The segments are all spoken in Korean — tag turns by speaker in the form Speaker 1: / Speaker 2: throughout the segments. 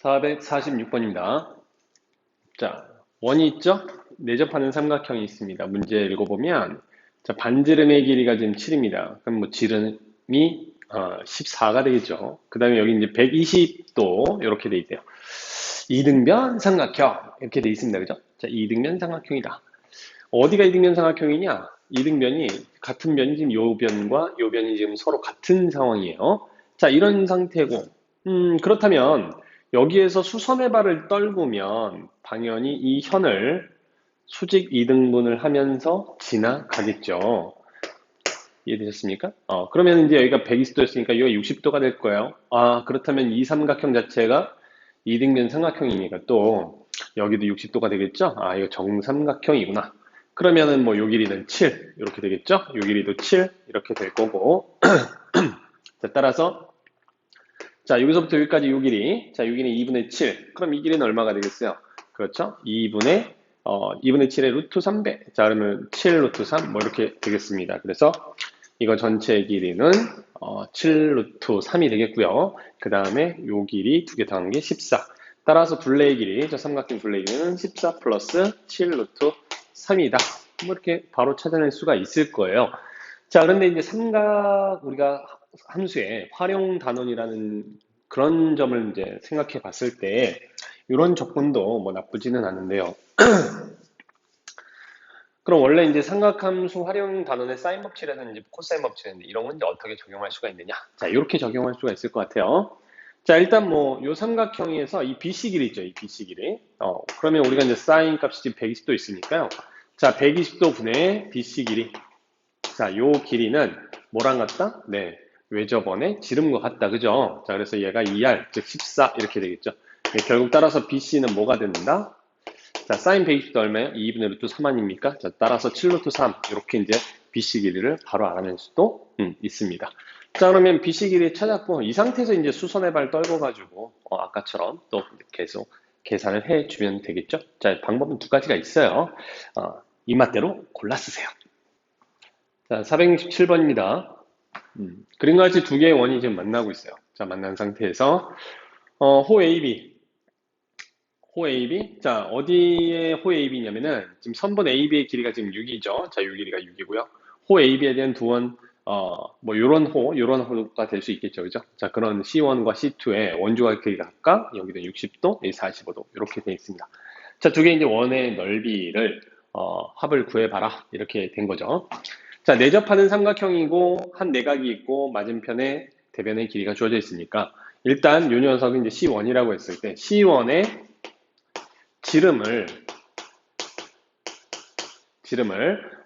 Speaker 1: 446번입니다. 자, 원이 있죠? 내접하는 삼각형이 있습니다. 문제 읽어보면, 자, 반지름의 길이가 지금 7입니다. 그럼 뭐 지름이 14가 되겠죠. 그 다음에 여기 이제 120도 이렇게 돼 있대요. 이등변 삼각형 이렇게 돼 있습니다. 그죠? 자, 이등변 삼각형이다. 어디가 이등변 삼각형이냐? 이등변이 같은 변이 지금 요 변과 요 변이 지금 서로 같은 상황이에요. 자, 이런 상태고, 그렇다면 여기에서 수선의 발을 떨구면 당연히 이 현을 수직 이등분을 하면서 지나가겠죠. 이해되셨습니까? 그러면 이제 여기가 120도였으니까 여기가 60도가 될 거예요. 아, 그렇다면 이 삼각형 자체가 이등변 삼각형이니까 또 여기도 60도가 되겠죠? 아, 이거 정삼각형이구나. 그러면은 뭐 요 길이는 7 이렇게 되겠죠? 요 길이도 7 이렇게 될 거고. 자, 따라서 자, 여기서부터 여기까지 요 길이. 자, 요 길이 2분의 7. 그럼 이 길이는 얼마가 되겠어요? 그렇죠? 2분의 7의 루트 3배. 자, 그러면 7 루트 3, 뭐 이렇게 되겠습니다. 그래서 이거 전체 길이는 7 루트 3이 되겠고요. 그 다음에 요 길이 두 개 더한 게 14. 따라서 둘레의 길이, 저 삼각형 둘레의 길이는 14 플러스 7 루트 3이다. 뭐 이렇게 바로 찾아낼 수가 있을 거예요. 자, 그런데 이제 우리가 함수의 활용 단원이라는 그런 점을 이제 생각해 봤을 때, 이런 조건도 뭐 나쁘지는 않은데요. 그럼 원래 이제 삼각함수 활용 단원의 사인 법칙이라든지 코사인 법칙인데 이런 건 이제 어떻게 적용할 수가 있느냐? 자, 이렇게 적용할 수가 있을 것 같아요. 자, 일단 뭐 요 삼각형에서 이 BC 길이 있죠, 이 BC 길이. 그러면 우리가 이제 사인 값이 지금 120도 있으니까요. 자, 120도 분의 BC 길이. 자, 요 길이는 뭐랑 같다? 네, 외접원의 지름과 같다, 그죠? 자, 그래서 얘가 2R, 즉 14 이렇게 되겠죠. 네, 결국 따라서 BC는 뭐가 된다? 자, 사인 120도 얼마예요? 2분의 루트 3 아닙니까? 자, 따라서 7 루트 3 이렇게 이제 BC 길이를 바로 알아낼 수도 있습니다. 자, 그러면 BC 길이 찾았고 이 상태에서 이제 수선의 발 떨궈가지고 아까처럼 또 계속 계산을 해주면 되겠죠. 자, 방법은 두 가지가 있어요. 입맛대로 골라 쓰세요. 자, 467번입니다. 그림과 같이 두 개의 원이 지금 만나고 있어요. 자, 만난 상태에서 호 AB 호 AB. 자, 어디에 호 AB냐면은, 지금 선분 AB의 길이가 지금 6이죠. 자, 요 길이가 6이고요. 호 AB에 대한 두 원, 뭐, 요런 호가 될 수 있겠죠. 그죠? 자, 그런 C1과 C2의 원주각 길이가 각각, 여기도 60도, 여기 45도, 이렇게 되어 있습니다. 자, 두 개 이제 원의 넓이를, 합을 구해봐라. 이렇게 된 거죠. 자, 내접하는 삼각형이고, 한 내각이 있고, 맞은편에 대변의 길이가 주어져 있으니까, 일단 요 녀석은 이제 C1이라고 했을 때, C1의 지름을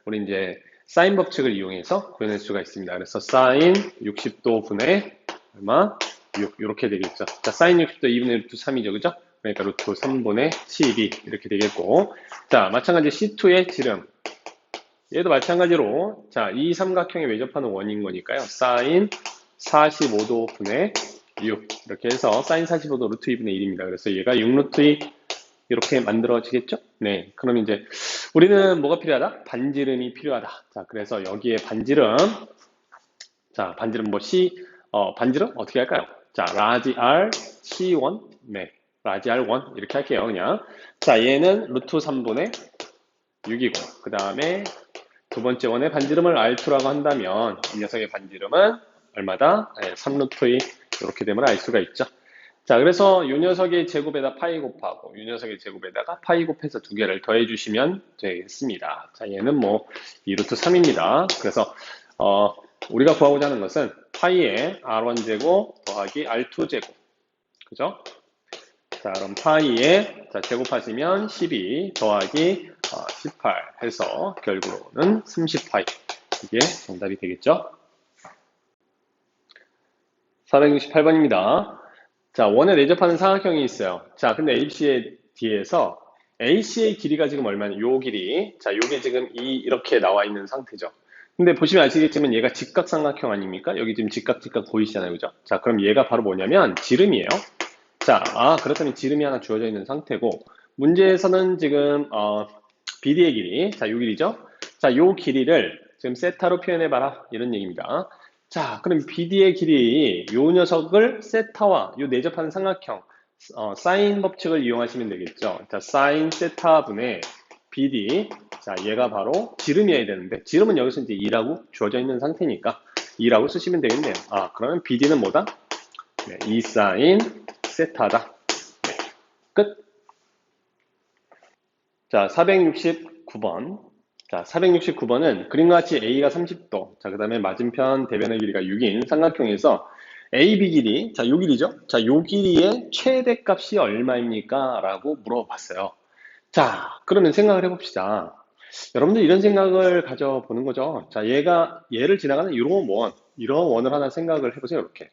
Speaker 1: 우리 이제 사인 법칙을 이용해서 구해낼 수가 있습니다. 그래서 사인 60도 분의 얼마? 6 이렇게 되겠죠. 자, 사인 60도 2분의 루트 3이죠. 그죠? 그러니까 루트 3분의 12 이렇게 되겠고, 자, 마찬가지 C2의 지름 얘도 마찬가지로, 자, 이 삼각형에 외접하는 원인 거니까요. 사인 45도 분의 6 이렇게 해서 사인 45도 루트 2분의 1입니다. 그래서 얘가 6 루트 2 이렇게 만들어지겠죠? 네. 그럼 이제 우리는 뭐가 필요하다? 반지름이 필요하다. 자, 그래서 여기에 반지름. 자, 반지름 뭐 반지름 어떻게 할까요? 자, 라지 R C1. 네. 라지 R1 이렇게 할게요. 그냥. 자, 얘는 루트 3분의 6이고 그 다음에 두 번째 원의 반지름을 R2라고 한다면 이 녀석의 반지름은 얼마다? 네, 3루트 2 이렇게 되면 알 수가 있죠. 자, 그래서 이 녀석의 제곱에다 파이 곱하고 이 녀석의 제곱에다가 파이 곱해서 두 개를 더해 주시면 되겠습니다. 자, 얘는 뭐 2루트 3입니다. 그래서 우리가 구하고자 하는 것은 파이의 R1 제곱 더하기 R2 제곱. 그죠? 자, 그럼 파이에 제곱하시면 12 더하기 18 해서 결국으로는 30파이. 이게 정답이 되겠죠? 468번입니다. 자, 원에 내접하는 삼각형이 있어요. 자, 근데 AC의 뒤에서 AC의 길이가 지금 얼마냐? 요 길이. 자, 요게 지금 이렇게 나와 있는 상태죠. 근데 보시면 아시겠지만 얘가 직각삼각형 아닙니까? 여기 지금 직각 보이시잖아요. 그죠? 자, 그럼 얘가 바로 뭐냐면 지름이에요. 자, 그렇다면 지름이 하나 주어져 있는 상태고, 문제에서는 지금, BD의 길이, 자, 요 길이죠? 자, 요 길이를 지금 세타로 표현해봐라. 이런 얘기입니다. 자, 그럼 BD의 길이, 요 녀석을 세타와 요 내접하는 삼각형, 사인 법칙을 이용하시면 되겠죠. 자, 사인 세타분의 BD. 자, 얘가 바로 지름이어야 되는데, 지름은 여기서 이제 2라고 주어져 있는 상태니까 2라고 쓰시면 되겠네요. 아, 그러면 BD는 뭐다? 네, 2 사인 세타다. 네, 끝. 자, 469번. 자, 469번은 그림과 같이 A가 30도. 자, 그 다음에 맞은편 대변의 길이가 6인 삼각형에서 AB 길이, 자, 요 길이죠? 자, 요 길이의 최대값이 얼마입니까? 라고 물어봤어요. 자, 그러면 생각을 해봅시다. 여러분들 이런 생각을 가져보는 거죠. 자, 얘를 지나가는 이런 원을 하나 생각을 해보세요. 이렇게.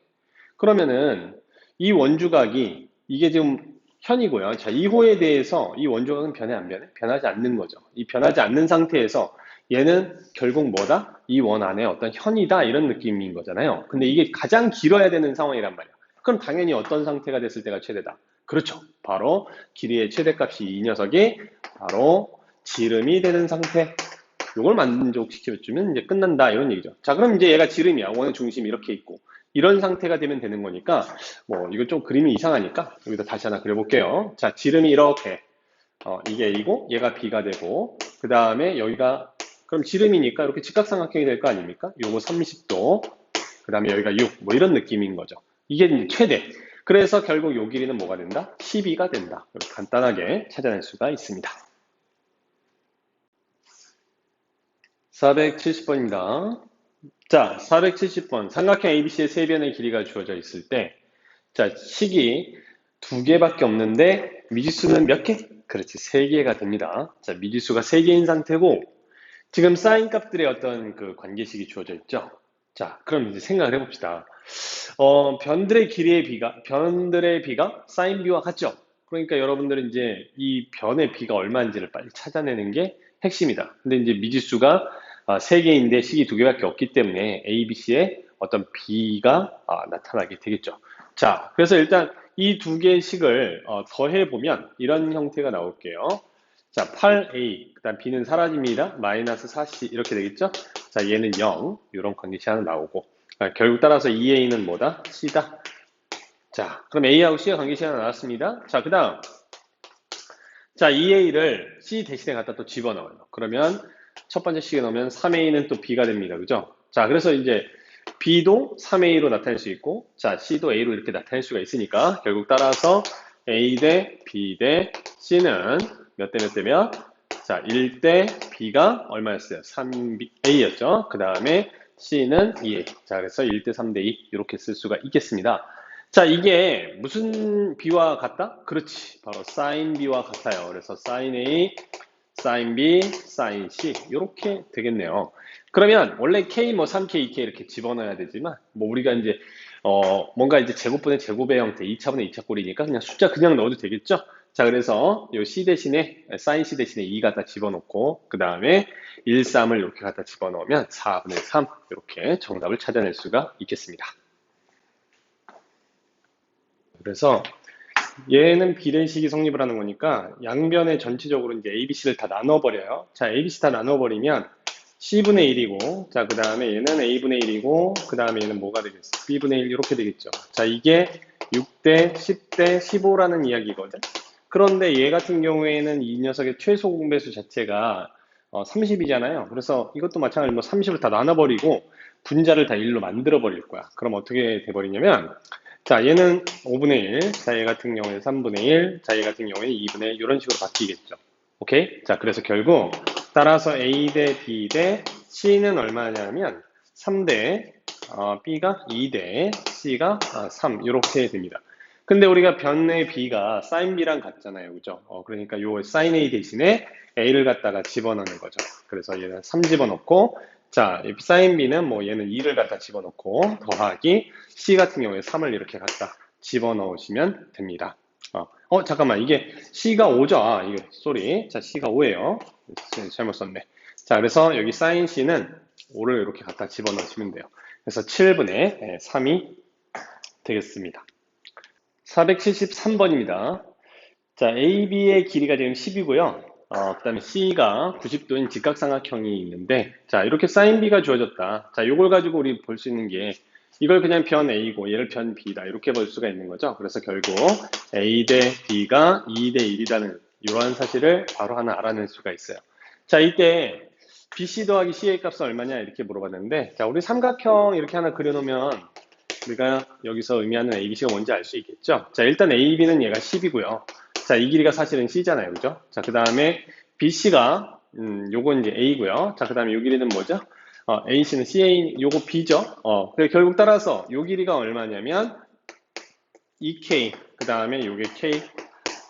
Speaker 1: 그러면은 이 원주각이 이게 지금 현이고요. 자, 2호에 대해서 이 원주각은 변해 안 변해? 변하지 않는 거죠. 이 변하지 않는 상태에서 얘는 결국 뭐다? 이 원 안에 어떤 현이다 이런 느낌인 거잖아요. 근데 이게 가장 길어야 되는 상황이란 말이야. 그럼 당연히 어떤 상태가 됐을 때가 최대다. 그렇죠. 바로 길이의 최대값이 이 녀석이 바로 지름이 되는 상태. 요걸 만족시켜주면 이제 끝난다 이런 얘기죠. 자, 그럼 이제 얘가 지름이야. 원의 중심이 이렇게 있고 이런 상태가 되면 되는 거니까 뭐 이거 좀 그림이 이상하니까 여기다 다시 하나 그려볼게요. 자, 지름이 이렇게 이게 A고 얘가 B가 되고 그 다음에 여기가 그럼 지름이니까 이렇게 직각삼각형이 될 거 아닙니까? 요거 30도 그 다음에 여기가 6 뭐 이런 느낌인 거죠. 이게 이제 최대. 그래서 결국 요 길이는 뭐가 된다? 12가 된다. 이렇게 간단하게 찾아낼 수가 있습니다. 470번입니다. 자, 470번. 삼각형 ABC의 세 변의 길이가 주어져 있을 때, 자, 식이 두 개밖에 없는데, 미지수는 몇 개? 그렇지, 세 개가 됩니다. 자, 미지수가 세 개인 상태고, 지금 사인 값들의 어떤 그 관계식이 주어져 있죠. 자, 그럼 이제 생각을 해봅시다. 변들의 비가 사인 비와 같죠? 그러니까 여러분들은 이제 이 변의 비가 얼마인지를 빨리 찾아내는 게 핵심이다. 근데 이제 미지수가 3개인데 식이 2개밖에 없기 때문에 A, B, C에 어떤 B가 나타나게 되겠죠. 자, 그래서 일단 이 두 개의 식을 더해보면 이런 형태가 나올게요. 자, 8A, 그 다음 B는 사라집니다. 마이너스 4C 이렇게 되겠죠? 자, 얘는 0, 이런 컨디션 하나 나오고 결국 따라서 2A는 뭐다? C다. 자, 그럼 A하고 C가 관계식 하나 나왔습니다. 자, 그 다음 자, 2A를 C 대신에 갖다 또 집어넣어요. 그러면 첫 번째 식에 넣으면 3A는 또 B가 됩니다. 그죠? 자, 그래서 이제 B도 3A로 나타낼 수 있고, 자, C도 A로 이렇게 나타낼 수가 있으니까, 결국 따라서 A 대 B 대 C는 몇 대 몇 대 몇? 자, 1 대 B가 얼마였어요? 3A였죠. 그 다음에 C는 2A. 자, 그래서 1 대 3 대 2. 이렇게 쓸 수가 있겠습니다. 자, 이게 무슨 B와 같다? 그렇지. 바로 sin B와 같아요. 그래서 sin A, sin B, sin C. 이렇게 되겠네요. 그러면 원래 K 뭐 3K, 2K 이렇게 집어넣어야 되지만 뭐 우리가 이제 뭔가 이제 제곱분의 제곱의 형태 2차분의 2차 꼴이니까 그냥 숫자 그냥 넣어도 되겠죠? 자, 그래서 요 C 대신에 sin C 대신에 2 갖다 집어넣고 그 다음에 1, 3을 이렇게 갖다 집어넣으면 4분의 3 이렇게 정답을 찾아낼 수가 있겠습니다. 그래서 얘는 비례식이 성립을 하는 거니까 양변에 전체적으로 이제 ABC를 다 나눠버려요. 자, ABC 다 나눠버리면 C분의 1이고, 자, 그 다음에 얘는 A분의 1이고, 그 다음에 얘는 뭐가 되겠어? B분의 1 이렇게 되겠죠. 자, 이게 6대 10대 15라는 이야기거든. 그런데 얘 같은 경우에는 이 녀석의 최소 공배수 자체가 30이잖아요. 그래서 이것도 마찬가지로 뭐 30을 다 나눠버리고 분자를 다 1로 만들어버릴 거야. 그럼 어떻게 돼버리냐면 자, 얘는 5분의 1, 자, 얘 같은 경우에는 3분의 1, 자, 얘 같은 경우에는 2분의 1, 이런 식으로 바뀌겠죠. 오케이? 자, 그래서 결국 따라서 A 대 B 대 C는 얼마냐면 3대 B가 2대 C가 3 이렇게 됩니다. 근데 우리가 변의 B가 sin B랑 같잖아요. 그죠? 그러니까 요 sin A 대신에 A를 갖다가 집어넣는 거죠. 그래서 얘는 3 집어넣고 자, sin B는 뭐 얘는 2를 갖다 집어넣고 더하기 C 같은 경우에 3을 이렇게 갖다 집어넣으시면 됩니다. 잠깐만. 이게 C가 5죠? 이게, 쏘리. 자, C가 5예요. 잘못 썼네. 자, 그래서 여기 sin C는 5를 이렇게 갖다 집어넣으시면 돼요. 그래서 7분의 3이 되겠습니다. 473번입니다. 자, AB의 길이가 지금 10이고요. 그 다음에 C가 90도인 직각삼각형이 있는데, 자, 이렇게 sin B가 주어졌다. 자, 요걸 가지고 우리 볼 수 있는 게 이걸 그냥 변 A고 얘를 변 B다 이렇게 볼 수가 있는 거죠. 그래서 결국 A 대 B가 2 대 1이라는 이러한 사실을 바로 하나 알아낼 수가 있어요. 자, 이때 BC 더하기 CA 값은 얼마냐 이렇게 물어봤는데, 자, 우리 삼각형 이렇게 하나 그려놓으면 우리가 여기서 의미하는 ABC가 뭔지 알 수 있겠죠. 자, 일단 AB는 얘가 10이고요. 자, 이 길이가 사실은 C잖아요. 그죠? 자, 그 다음에 BC가 요건 이제 A고요. 자, 그 다음에 요 길이는 뭐죠? AC는 CA, 요거 B죠. 그래 결국 따라서 요 길이가 얼마냐면 2K, 그 다음에 요게 K,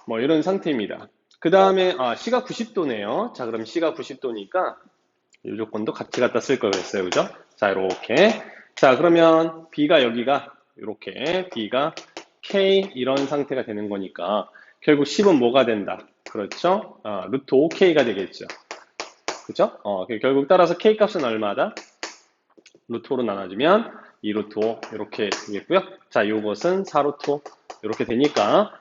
Speaker 1: 뭐 이런 상태입니다. 그 다음에 C가 90도네요. 자, 그럼 C가 90도니까 이 조건도 같이 갖다 쓸 거였어요. 그죠? 자, 이렇게. 자, 그러면 B가 여기가 이렇게 B가 K 이런 상태가 되는 거니까 결국 10은 뭐가 된다? 그렇죠? 루트 5K가 되겠죠. 그죠? 결국 따라서 K 값은 얼마다? 루트 5로 나눠주면 2 루트 5 이렇게 되겠고요. 자, 이것은 4 루트 5 이렇게 되니까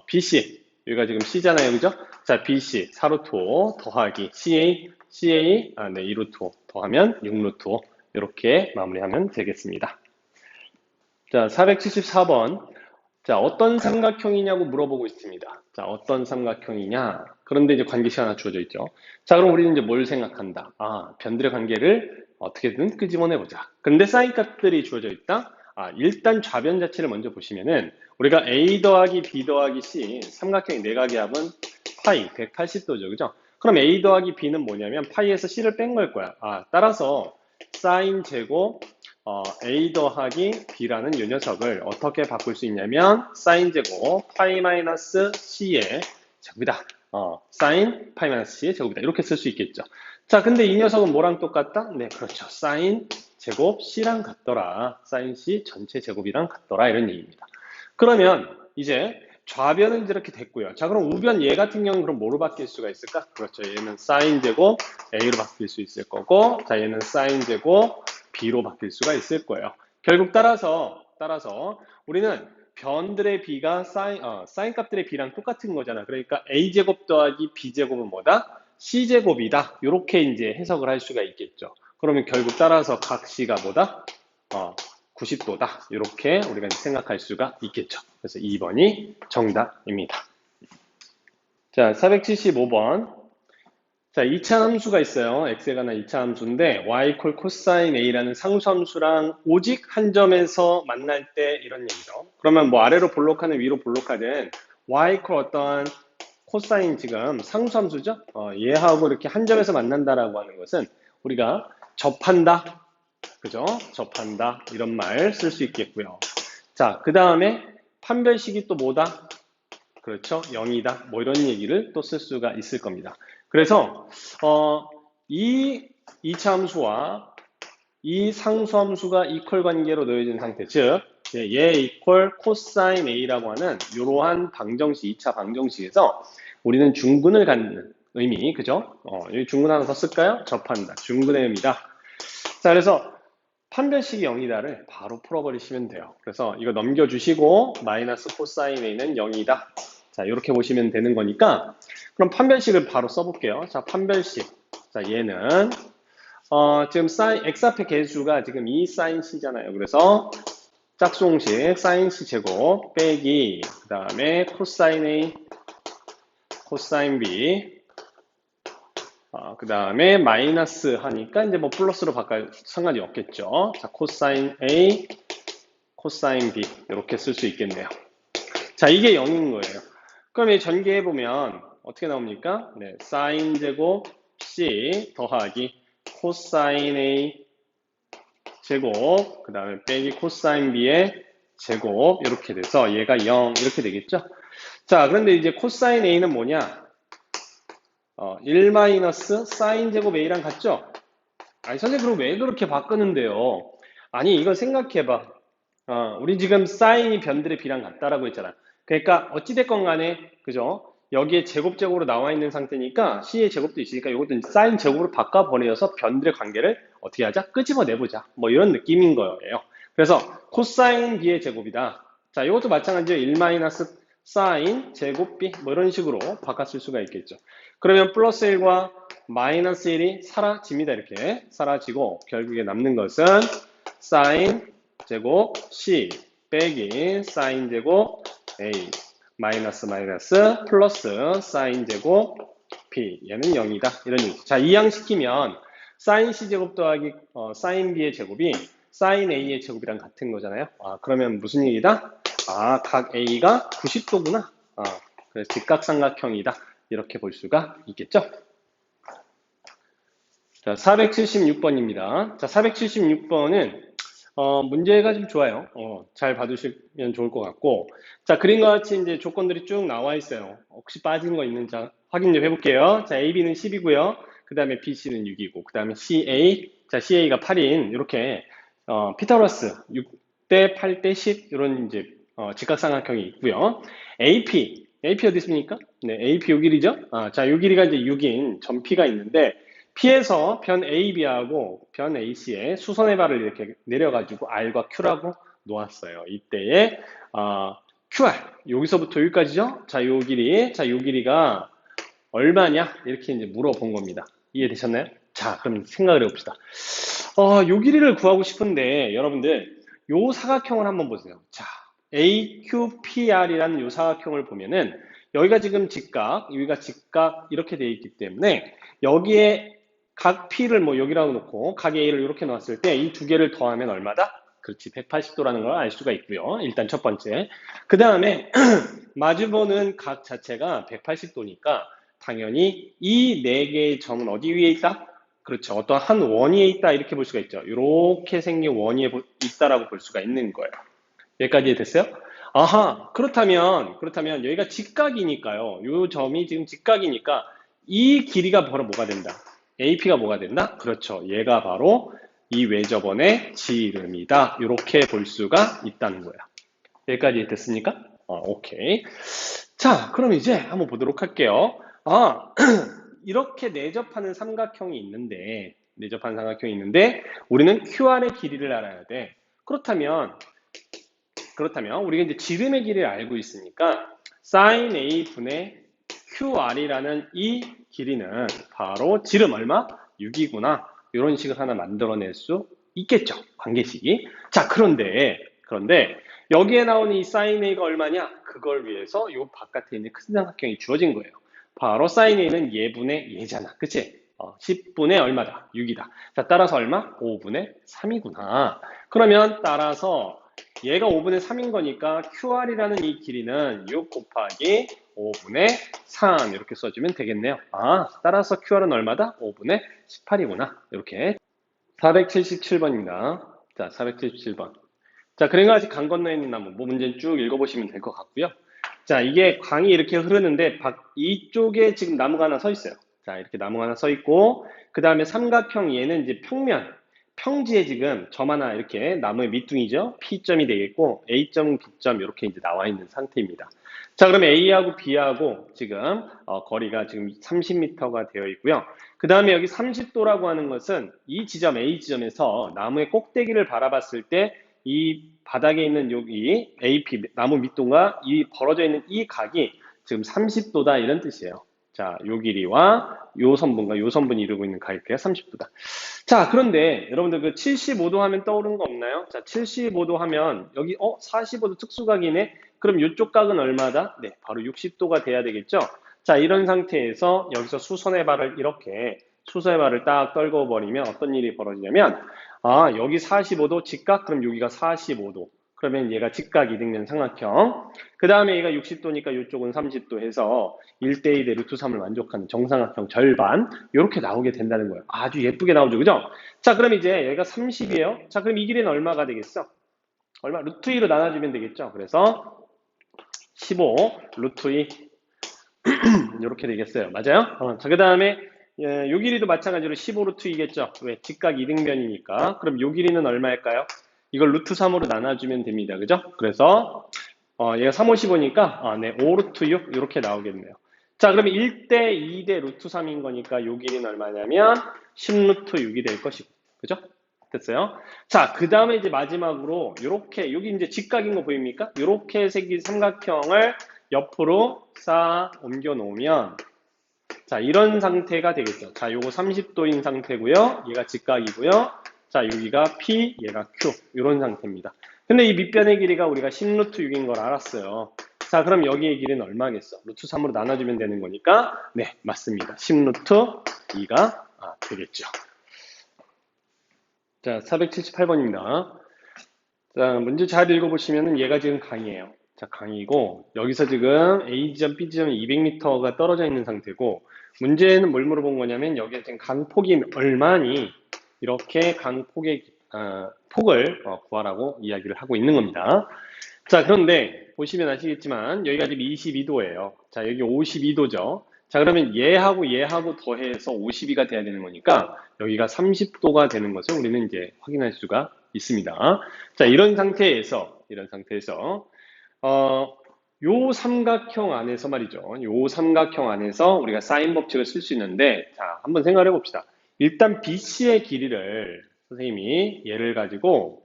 Speaker 1: BC 여기가 지금 C잖아요. 그죠? 자, BC 4 루트 5 더하기 CA 네, 2 루트 5 더하면 6 루트 5 이렇게 마무리하면 되겠습니다. 자, 474번. 자, 어떤 삼각형이냐고 물어보고 있습니다. 자, 어떤 삼각형이냐? 그런데 이제 관계식 하나 주어져 있죠. 자, 그럼 우리는 이제 뭘 생각한다? 변들의 관계를 어떻게든 끄집어내보자. 근데 사인 값들이 주어져 있다? 일단 좌변 자체를 먼저 보시면은 우리가 A 더하기 B 더하기 C 삼각형의 내각의 합은 파이 180도죠. 그죠? 그럼 A 더하기 B는 뭐냐면 파이에서 C를 뺀 걸 거야. 따라서 사인 제곱 A 더하기 B라는 이 녀석을 어떻게 바꿀 수 있냐면 사인 제곱 파이 마이너스 C의 제곱이다. 사인 파이 마이너스 C의 제곱이다. 이렇게 쓸 수 있겠죠. 자, 근데 이 녀석은 뭐랑 똑같다? 네, 그렇죠. 사인 제곱 C랑 같더라. 사인 C 전체 제곱이랑 같더라. 이런 얘기입니다. 그러면 이제 좌변은 이렇게 됐고요. 자, 그럼 우변 얘 같은 경우는 그럼 뭐로 바뀔 수가 있을까? 그렇죠. 얘는 사인 제곱 A로 바뀔 수 있을 거고, 자, 얘는 사인 제곱 B로 바뀔 수가 있을 거예요. 결국 따라서 우리는 변들의 B가 사인 값들의 B랑 똑같은 거잖아. 그러니까 A제곱 더하기 B제곱은 뭐다? C제곱이다. 이렇게 이제 해석을 할 수가 있겠죠. 그러면 결국 따라서 각 C가 뭐다? 90도다. 이렇게 우리가 생각할 수가 있겠죠. 그래서 2번이 정답입니다. 자, 475번. 자, 2차 함수가 있어요. x에 관한 2차 함수인데 y 콜 코사인 a라는 상수함수랑 오직 한 점에서 만날 때 이런 얘기죠. 그러면 뭐 아래로 볼록하든 위로 볼록하든 y 콜 어떤 코사인 지금 상수함수죠. 얘하고 이렇게 한 점에서 만난다라고 하는 것은 우리가 접한다. 그죠? 접한다. 이런 말 쓸 수 있겠고요. 자, 그 다음에 판별식이 또 뭐다? 그렇죠? 0이다. 뭐 이런 얘기를 또 쓸 수가 있을 겁니다. 그래서 이 이차 함수와 이 상수함수가 이퀄 관계로 놓여진 상태, 즉 얘 이퀄 코사인 A라고 하는 이러한 방정식, 2차 방정식에서 우리는 중근을 갖는 의미, 그죠? 여기 중근 하나 더 쓸까요? 접한다. 중근의 의미다. 자, 그래서 판별식이 0이다를 바로 풀어버리시면 돼요. 그래서 이거 넘겨주시고 마이너스 코사인 A는 0이다. 자, 이렇게 보시면 되는 거니까 그럼 판별식을 바로 써볼게요. 자, 판별식. 자, 얘는 지금 x 앞에 개수가 지금 2 사인 C잖아요. 그래서 짝수공식 사인 C 제곱 빼기 그 다음에 코사인 A 코사인 B 그 다음에 마이너스 하니까 이제 뭐 플러스로 바꿔 상관이 없겠죠. 자, 코사인 A 코사인 B 이렇게 쓸 수 있겠네요. 자, 이게 0인 거예요. 그럼 이 전개해보면 어떻게 나옵니까? 네, 사인 제곱 C 더하기 코사인 A 제곱 그 다음에 빼기 코사인 B의 제곱 이렇게 돼서 얘가 0 이렇게 되겠죠? 자, 그런데 이제 코사인 A는 뭐냐? 1 마이너스 사인 제곱 A랑 같죠? 아니, 선생님 그럼 왜 그렇게 바꾸는데요? 아니, 이걸 생각해봐. 우리 지금 사인이 변들의 B랑 같다라고 했잖아. 그러니까 어찌됐건 간에 그죠? 여기에 제곱적으로 나와 있는 상태니까 C의 제곱도 있으니까 이것도 사인 제곱으로 바꿔버려서 변들의 관계를 어떻게 하자? 끄집어내보자. 뭐 이런 느낌인 거예요. 그래서 코사인 B의 제곱이다. 자, 이것도 마찬가지로 1 마이너스 사인 제곱 B 뭐 이런 식으로 바꿨을 수가 있겠죠. 그러면 플러스 1과 마이너스 1이 사라집니다. 이렇게 사라지고 결국에 남는 것은 사인 제곱 C 빼기 사인 제곱 A 마이너스 마이너스 플러스 사인 제곱 B 얘는 0이다. 이런 얘기죠. 자, 이항시키면 사인 C 제곱 더하기 사인 B의 제곱이 사인 A의 제곱이랑 같은 거잖아요. 그러면 무슨 얘기다? 각 A가 90도구나. 그래서 직각삼각형이다. 이렇게 볼 수가 있겠죠? 자, 476번입니다. 자, 476번은 문제가 좀 좋아요. 잘 봐두시면 좋을 것 같고. 자, 그림과 같이 이제 조건들이 쭉 나와 있어요. 혹시 빠진 거 있는지 확인 좀 해볼게요. 자, AB는 10이고요. 그 다음에 BC는 6이고, 그 다음에 CA, 자, CA가 8인, 이렇게, 피타고라스 6대 8대 10, 이런 이제, 직각삼각형이 있고요. AP 어디 있습니까? 네, AP 요 길이죠? 자, 요 길이가 이제 6인 전피가 있는데, P에서 변 AB하고 변 AC에 수선의 발을 이렇게 내려가지고 R과 Q라고 놓았어요. 이때에 QR 여기서부터 여기까지죠? 자, 요 길이가 얼마냐? 이렇게 이제 물어본 겁니다. 이해되셨나요? 자, 그럼 생각을 해봅시다. 요 길이를 구하고 싶은데 여러분들 요 사각형을 한번 보세요. 자, AQPR이라는 요 사각형을 보면은 여기가 지금 직각, 여기가 직각 이렇게 되어 있기 때문에 여기에 각 P를 뭐 여기라고 놓고 각 A를 이렇게 놨을 때 이 두 개를 더하면 얼마다? 그렇지, 180도라는 걸 알 수가 있고요. 일단 첫 번째. 그 다음에 마주보는 각 자체가 180도니까 당연히 이 네 개의 점은 어디 위에 있다? 그렇죠. 어떤 한 원위에 있다 이렇게 볼 수가 있죠. 이렇게 생긴 원위에 있다라고 볼 수가 있는 거예요. 여기까지 됐어요? 그렇다면 여기가 직각이니까요. 이 점이 지금 직각이니까 이 길이가 바로 뭐가 된다? AP가 뭐가 된다? 그렇죠. 얘가 바로 이 외접원의 지름이다. 이렇게 볼 수가 있다는 거예요. 여기까지 됐습니까? 오케이. 자, 그럼 이제 한번 보도록 할게요. 이렇게 내접하는 삼각형이 있는데 우리는 QR의 길이를 알아야 돼. 그렇다면 우리가 이제 지름의 길이를 알고 있으니까 sin A 분의 QR이라는 이 길이는 바로 지름 얼마? 6이구나. 이런 식을 하나 만들어낼 수 있겠죠. 관계식이. 자, 그런데 여기에 나오는 이 sin A가 얼마냐? 그걸 위해서 이 바깥에 있는 큰 삼각형이 주어진 거예요. 바로 sin A는 예분의 예잖아. 그치? 10분의 얼마다? 6이다. 자, 따라서 얼마? 5분의 3이구나. 그러면 따라서 얘가 5분의 3인 거니까 QR이라는 이 길이는 6 곱하기 5분의 3 이렇게 써주면 되겠네요. 따라서 QR은 얼마다? 5분의 18이구나. 이렇게 477번입니다. 자, 477번. 자, 그러니까 아직 강 건너에 있는 나무 뭐 문제는 쭉 읽어보시면 될 것 같고요. 자, 이게 강이 이렇게 흐르는데 이쪽에 지금 나무가 하나 서 있어요. 자, 이렇게 나무가 하나 서 있고 그 다음에 삼각형 얘는 이제 평지에 지금 점 하나 이렇게 나무의 밑둥이죠. P점이 되겠고 A점, B점 이렇게 이제 나와 있는 상태입니다. 자, 그러면 A하고 B하고 지금 거리가 지금 30m가 되어 있고요. 그 다음에 여기 30도라고 하는 것은 이 지점 A 지점에서 나무의 꼭대기를 바라봤을 때 이 바닥에 있는 여기 AP 나무 밑동과 이 벌어져 있는 이 각이 지금 30도다 이런 뜻이에요. 자, 요 길이와 요 선분과 요 선분이 이루고 있는 각이 30도다. 자, 그런데 여러분들 그 75도 하면 떠오르는 거 없나요? 자, 75도 하면 여기 45도 특수각이네. 그럼 이쪽 각은 얼마다? 네, 바로 60도가 돼야 되겠죠? 자, 이런 상태에서 여기서 수선의 발을 딱 떨궈 버리면 어떤 일이 벌어지냐면 여기 45도 직각, 그럼 여기가 45도. 그러면 얘가 직각 이등변 삼각형. 그 다음에 얘가 60도니까 이쪽은 30도 해서 1대1의 루트 3을 만족하는 정삼각형 절반. 이렇게 나오게 된다는 거예요. 아주 예쁘게 나오죠. 그죠? 자, 그럼 이제 얘가 30이에요. 자, 그럼 이 길이는 얼마가 되겠어? 루트 2로 나눠주면 되겠죠. 그래서 15 루트 2 이렇게 되겠어요. 맞아요? 자, 그 다음에 요 길이도 마찬가지로 15 루트 2겠죠. 왜? 직각 이등변이니까. 그럼 요 길이는 얼마일까요? 이걸 루트 3으로 나눠주면 됩니다. 그죠? 그래서 얘가 3, 5, 15니까 네, 5 루트 6 이렇게 나오겠네요. 자, 그러면 1대 2대 루트 3인 거니까 요 길이는 얼마냐면 10 루트 6이 될 것이고. 그죠? 됐어요? 자, 그 다음에 이제 마지막으로 요렇게 여기 이제 직각인 거 보입니까? 요렇게 생긴 삼각형을 옆으로 싹 옮겨 놓으면 자, 이런 상태가 되겠죠. 자, 요거 30도인 상태고요. 얘가 직각이고요. 자, 여기가 P, 얘가 Q. 이런 상태입니다. 근데 이 밑변의 길이가 우리가 10 루트 6인 걸 알았어요. 자, 그럼 여기의 길이는 얼마겠어? 루트 3으로 나눠주면 되는 거니까, 네, 맞습니다. 10 루트 2가 되겠죠. 자, 478번입니다. 자, 문제 잘 읽어보시면은 얘가 지금 강이에요. 자, 강이고, 여기서 지금 A지점, B지점이 200m가 떨어져 있는 상태고, 문제는 뭘 물어본 거냐면, 여기에 지금 강폭이 얼마니, 이렇게 강폭의, 폭을 구하라고 이야기를 하고 있는 겁니다. 자, 그런데, 보시면 아시겠지만, 여기가 지금 22도예요. 자, 여기 52도죠. 자, 그러면 얘하고 더해서 52가 돼야 되는 거니까, 여기가 30도가 되는 것을 우리는 이제 확인할 수가 있습니다. 자, 이런 상태에서, 요 삼각형 안에서 말이죠. 요 삼각형 안에서 우리가 사인 법칙을 쓸 수 있는데, 자, 한번 생각해 봅시다. 일단 BC의 길이를 선생님이 얘를 가지고,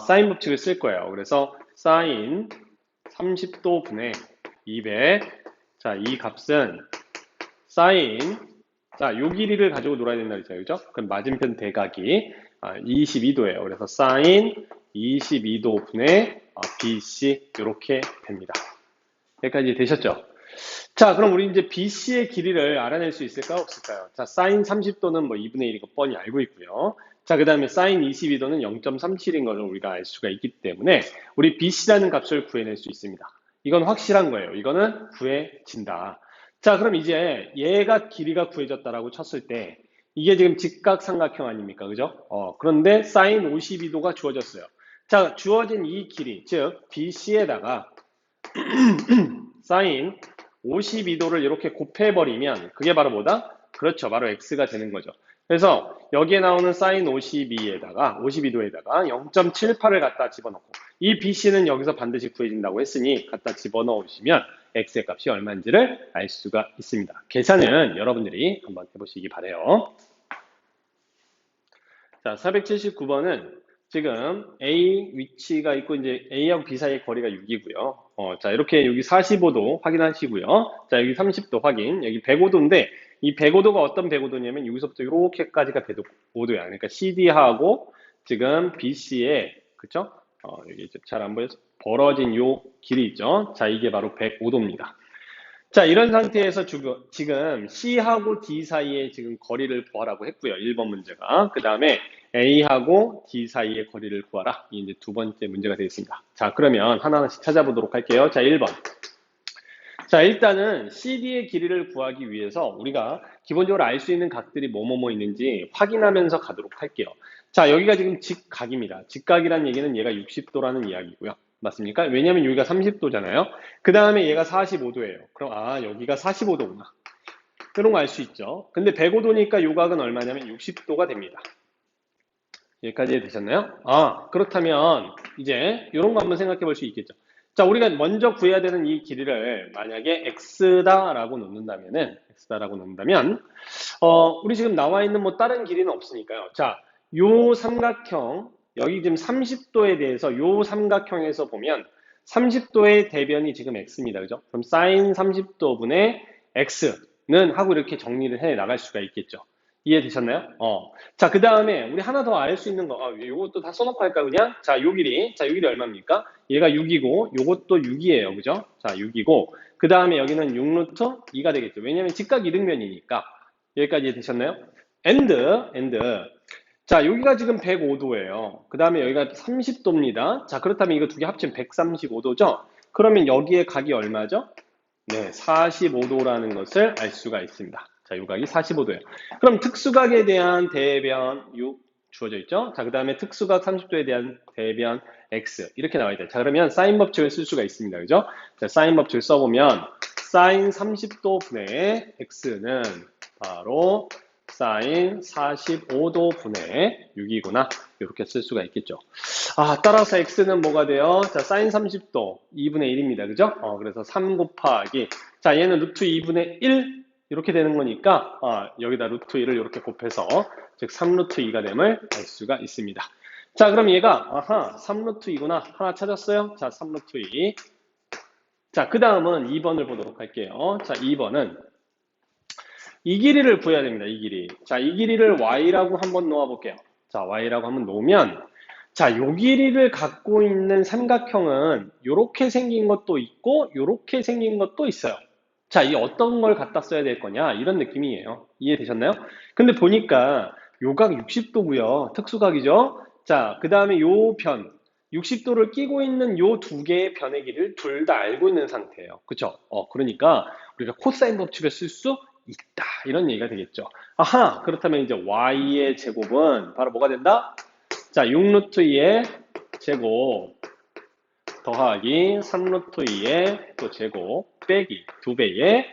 Speaker 1: 사인 법칙을 쓸 거예요. 그래서 사인 30도 분의 200. 자, 이 값은 사인, 자, 요 길이를 가지고 놀아야 된다 그랬죠. 그죠? 그럼 맞은편 대각이 22도예요. 그래서 사인 22도 분의 BC 이렇게 됩니다. 여기까지 되셨죠? 자, 그럼 우리 이제 BC의 길이를 알아낼 수 있을까 없을까요? 자, 사인 30도는 뭐 2분의 1인 거 뻔히 알고 있고요. 자, 그 다음에 사인 22도는 0.37인 것을 우리가 알 수가 있기 때문에 우리 BC라는 값을 구해낼 수 있습니다. 이건 확실한 거예요. 이거는 구해진다. 자, 그럼 이제 얘가 길이가 구해졌다라고 쳤을 때 이게 지금 직각삼각형 아닙니까? 그죠? 그런데 사인 52도가 주어졌어요. 자, 주어진 이 길이, 즉 BC에다가 사인 52도를 이렇게 곱해버리면 그게 바로 뭐다? 그렇죠. 바로 x가 되는 거죠. 그래서 여기에 나오는 사인 52도에다가 0.78을 갖다 집어넣고 이 BC는 여기서 반드시 구해진다고 했으니 갖다 집어넣으시면 x의 값이 얼마인지를 알 수가 있습니다. 계산은 여러분들이 한번 해보시기 바래요. 자, 479번은 지금 A 위치가 있고 이제 A하고 B 사이의 거리가 6이고요. 자, 이렇게 여기 45도 확인하시고요. 자, 여기 30도 확인. 여기 105도인데 이 105도가 어떤 105도냐면 여기서부터 이렇게까지가 105도야. 그러니까 CD하고 지금 BC에 그쵸? 여기 잘 안 보여서 벌어진 요 길이 있죠. 자, 이게 바로 105도입니다. 자, 이런 상태에서 지금 C하고 D 사이에 지금 거리를 구하라고 했고요. 1번 문제가. 그 다음에 A하고 D 사이의 거리를 구하라. 이게 이제 두 번째 문제가 되겠습니다. 자, 그러면 하나하나씩 찾아보도록 할게요. 자, 1번. 자, 일단은 CD의 길이를 구하기 위해서 우리가 기본적으로 알 수 있는 각들이 뭐뭐뭐 있는지 확인하면서 가도록 할게요. 자, 여기가 지금 직각입니다. 직각이란 얘기는 얘가 60도라는 이야기고요. 맞습니까? 왜냐면 여기가 30도잖아요. 그 다음에 얘가 45도예요. 그럼 여기가 45도구나. 그런 거 알 수 있죠. 근데 105도니까 요 각은 얼마냐면 60도가 됩니다. 여기까지 되셨나요? 그렇다면 이제 이런 거 한번 생각해 볼 수 있겠죠. 자, 우리가 먼저 구해야 되는 이 길이를 만약에 x다라고 놓는다면 우리 지금 나와 있는 뭐 다른 길이는 없으니까요. 자, 요 삼각형 여기 지금 30도에 대해서 요 삼각형에서 보면 30도의 대변이 지금 x입니다. 그죠? 그럼 sin 30도 분의 x는 하고 이렇게 정리를 해 나갈 수가 있겠죠. 이해되셨나요? 자, 그 다음에 우리 하나 더 알 수 있는 거, 요것도 다 써놓고 할까, 그냥? 자, 요 길이 얼마입니까? 얘가 6이고, 요것도 6이에요. 그죠? 자, 6이고, 그 다음에 여기는 6루트 2가 되겠죠. 왜냐면 직각 이등변이니까. 여기까지 되셨나요? and. 자, 여기가 지금 105도예요. 그 다음에 여기가 30도입니다. 자, 그렇다면 이거 두 개 합치면 135도죠? 그러면 여기에 각이 얼마죠? 네, 45도라는 것을 알 수가 있습니다. 자, 요 각이 45도예요. 그럼 특수각에 대한 대변 6 주어져 있죠? 자, 그 다음에 특수각 30도에 대한 대변 x 이렇게 나와 있다. 자, 그러면 사인 법칙을 쓸 수가 있습니다. 그죠? 자, 사인 법칙을 써보면 사인 30도 분의 x는 바로 사인 45도 분의 6이구나. 이렇게 쓸 수가 있겠죠. 따라서 x는 뭐가 돼요? 자, 사인 30도 2분의 1입니다. 그죠? 그래서 3 곱하기. 자, 얘는 루트 2분의 1 이렇게 되는 거니까 여기다 루트 1을 이렇게 곱해서 즉 3루트 2가 됨을 알 수가 있습니다. 자, 그럼 얘가 3루트 2구나. 하나 찾았어요? 자, 3루트 2. 자, 그 다음은 2번을 보도록 할게요. 자, 2번은 이 길이를 구해야 됩니다. 이 길이. 자, 이 길이를 y라고 한번 놓아 볼게요. 자, y라고 한번 놓으면, 자, 요 길이를 갖고 있는 삼각형은 요렇게 생긴 것도 있고, 요렇게 생긴 것도 있어요. 자, 이 어떤 걸 갖다 써야 될 거냐? 이런 느낌이에요. 이해되셨나요? 근데 보니까 요각 60도고요. 특수각이죠? 자, 그 다음에 요 변, 60도를 끼고 있는 요 두 개의 변의 길이를 둘 다 알고 있는 상태예요. 그쵸? 그러니까 우리가 코사인 법칙을 쓸 수 있다. 이런 얘기가 되겠죠. 아하, 그렇다면 이제 y의 제곱은 바로 뭐가 된다? 자, 6루트 2의 제곱 더하기 3루트 2의 또 제곱 빼기 2배의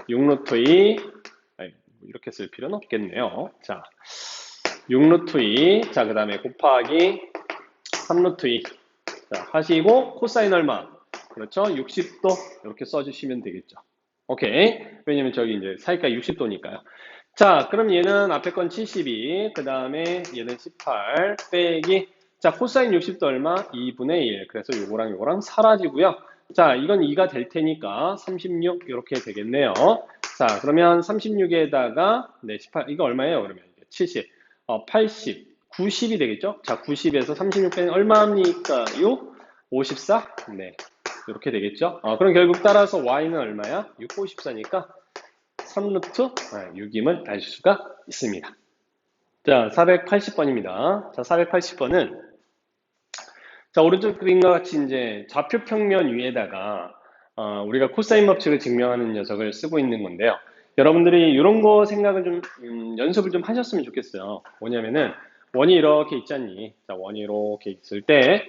Speaker 1: 6루트 2 이렇게 쓸 필요는 없겠네요. 자, 6루트 2 자, 그 다음에 곱하기 3루트 2 자, 하시고 코사인 얼마? 그렇죠? 60도 이렇게 써주시면 되겠죠. 오케이. 왜냐면 저기 이제 사이가 60도니까요. 자, 그럼 얘는 앞에 건 72, 그 다음에 얘는 18, 빼기, 자, 코사인 60도 얼마? 2분의 1. 그래서 요거랑 요거랑 사라지고요. 자, 이건 2가 될 테니까 36 이렇게 되겠네요. 자, 그러면 36에다가 네, 18, 이거 얼마예요? 그러면 70, 80, 90이 되겠죠? 자, 90에서 36 빼면 얼마입니까요? 54? 네, 이렇게 되겠죠? 그럼 결국 따라서 y는 얼마야? 6, 54니까 3루트 6임을 알 수가 있습니다. 자, 480번입니다. 자, 480번은 자, 오른쪽 그림과 같이 이제 좌표 평면 위에다가 우리가 코사인 법칙을 증명하는 녀석을 쓰고 있는 건데요. 여러분들이 이런 거 생각을 좀 연습을 좀 하셨으면 좋겠어요. 뭐냐면은 원이 이렇게 있잖니. 자, 원이 이렇게 있을 때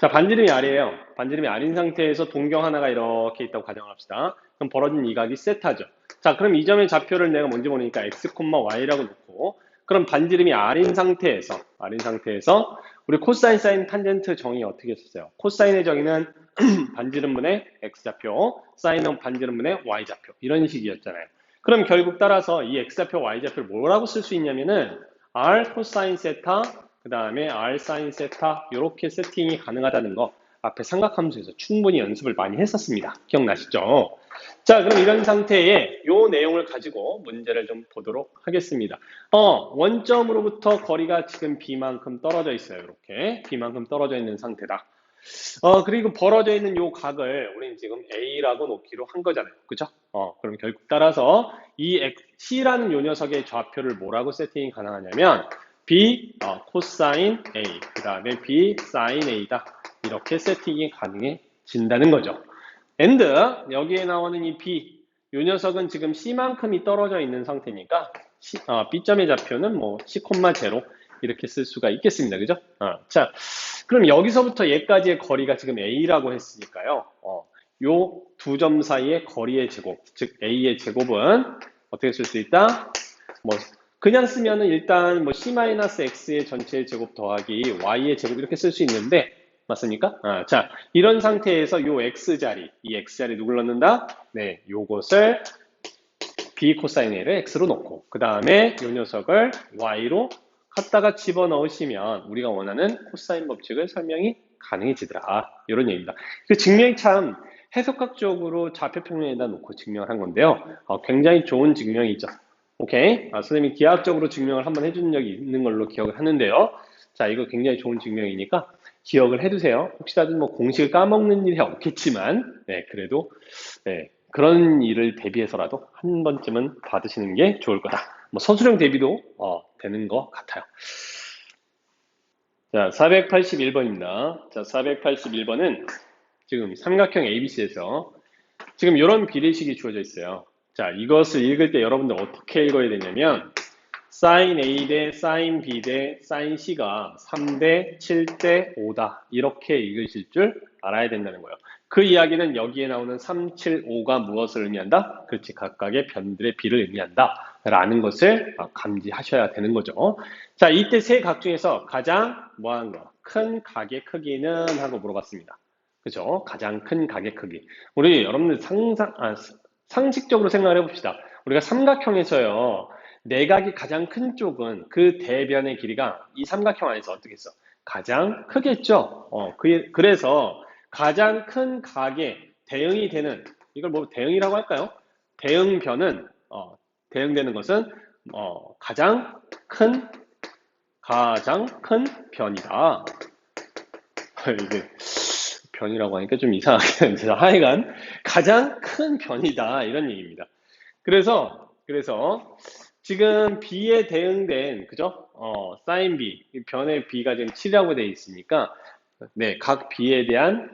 Speaker 1: 자, 반지름이 R이에요. 반지름이 R인 상태에서 동경 하나가 이렇게 있다고 가정을 합시다. 그럼 벌어진 이 각이 세타죠. 자, 그럼 이 점의 좌표를 내가 뭔지 모르니까 x, y라고 놓고 그럼 반지름이 R인 상태에서 우리 코사인, 사인, 탄젠트 정의 어떻게 썼어요? 코사인의 정의는 반지름분의 x좌표, 사인은 반지름분의 y좌표 이런 식이었잖아요. 그럼 결국 따라서 이 x좌표, y좌표를 뭐라고 쓸 수 있냐면은 R 코사인 세타 그 다음에 R 사인 세타 이렇게 세팅이 가능하다는 거 앞에 삼각함수에서 충분히 연습을 많이 했었습니다. 기억나시죠? 자, 그럼 이런 상태의 이 내용을 가지고 문제를 좀 보도록 하겠습니다. 원점으로부터 거리가 지금 B만큼 떨어져 있어요. 이렇게 B만큼 떨어져 있는 상태다. 그리고 벌어져 있는 이 각을 우리는 지금 A라고 놓기로 한 거잖아요. 그죠? 그럼 결국 따라서 이 C라는 요 녀석의 좌표를 뭐라고 세팅이 가능하냐면 B 코사인 A 그 다음에 B 사인 A다 이렇게 세팅이 가능해진다는 거죠. and 여기에 나오는 이 B 요 녀석은 지금 C만큼이 떨어져 있는 상태니까 B점의 좌표는 뭐 C,0 이렇게 쓸 수가 있겠습니다. 그죠? 자, 그럼 여기서부터 얘까지의 거리가 지금 A라고 했으니까요. 요 두 점 사이의 거리의 제곱, 즉 A의 제곱은 어떻게 쓸 수 있다? 뭐 그냥 쓰면은 일단 뭐 C-X의 전체 제곱 더하기 Y의 제곱 이렇게 쓸 수 있는데 맞습니까? 자, 이런 상태에서 요 X자리, 이 X자리 누굴 넣는다? 네, 요것을 B 코사인 A를 X로 놓고 그 다음에 요 녀석을 Y로 갖다가 집어넣으시면 우리가 원하는 코사인 법칙을 설명이 가능해지더라. 이런 얘기입니다. 그 증명이 참 해석학적으로 좌표 평면에다 놓고 증명을 한 건데요. 굉장히 좋은 증명이죠. 오케이. 선생님이 기하학적으로 증명을 한번 해준 적이 있는 걸로 기억을 하는데요. 자, 이거 굉장히 좋은 증명이니까 기억을 해두세요. 혹시라도 뭐 공식을 까먹는 일이 없겠지만, 네, 그래도, 네, 그런 일을 대비해서라도 한 번쯤은 받으시는 게 좋을 거다. 뭐 서술형 대비도 되는 것 같아요. 자, 481번입니다. 자, 481번은 지금 삼각형 ABC에서 지금 이런 비례식이 주어져 있어요. 자, 이것을 읽을 때 여러분들 어떻게 읽어야 되냐면 sin A 대 sin B 대 sin C가 3대 7대 5다. 이렇게 읽으실 줄 알아야 된다는 거예요. 그 이야기는 여기에 나오는 3, 7, 5가 무엇을 의미한다? 그렇지, 각각의 변들의 비를 의미한다. 라는 것을 감지하셔야 되는 거죠. 자, 이때 세 각 중에서 가장 뭐하는 거? 큰 각의 크기는? 하고 물어봤습니다. 그죠? 가장 큰 각의 크기. 우리 여러분들 상식적으로 생각을 해봅시다. 우리가 삼각형에서요, 내각이 가장 큰 쪽은 그 대변의 길이가 이 삼각형 안에서 어떻게 했어? 가장 크겠죠? 그래서 가장 큰 각의 대응이 되는, 이걸 뭐 대응이라고 할까요? 대응변은, 대응되는 것은 큰, 가장 큰 변이다. 이게 변이라고 하니까 좀 이상하게 하는데 하여간 가장 큰 변이다 이런 얘기입니다. 그래서 지금 B에 대응된 그죠? 사인 B 변의 B가 지금 7이라고 되어 있으니까 네, 각 B에 대한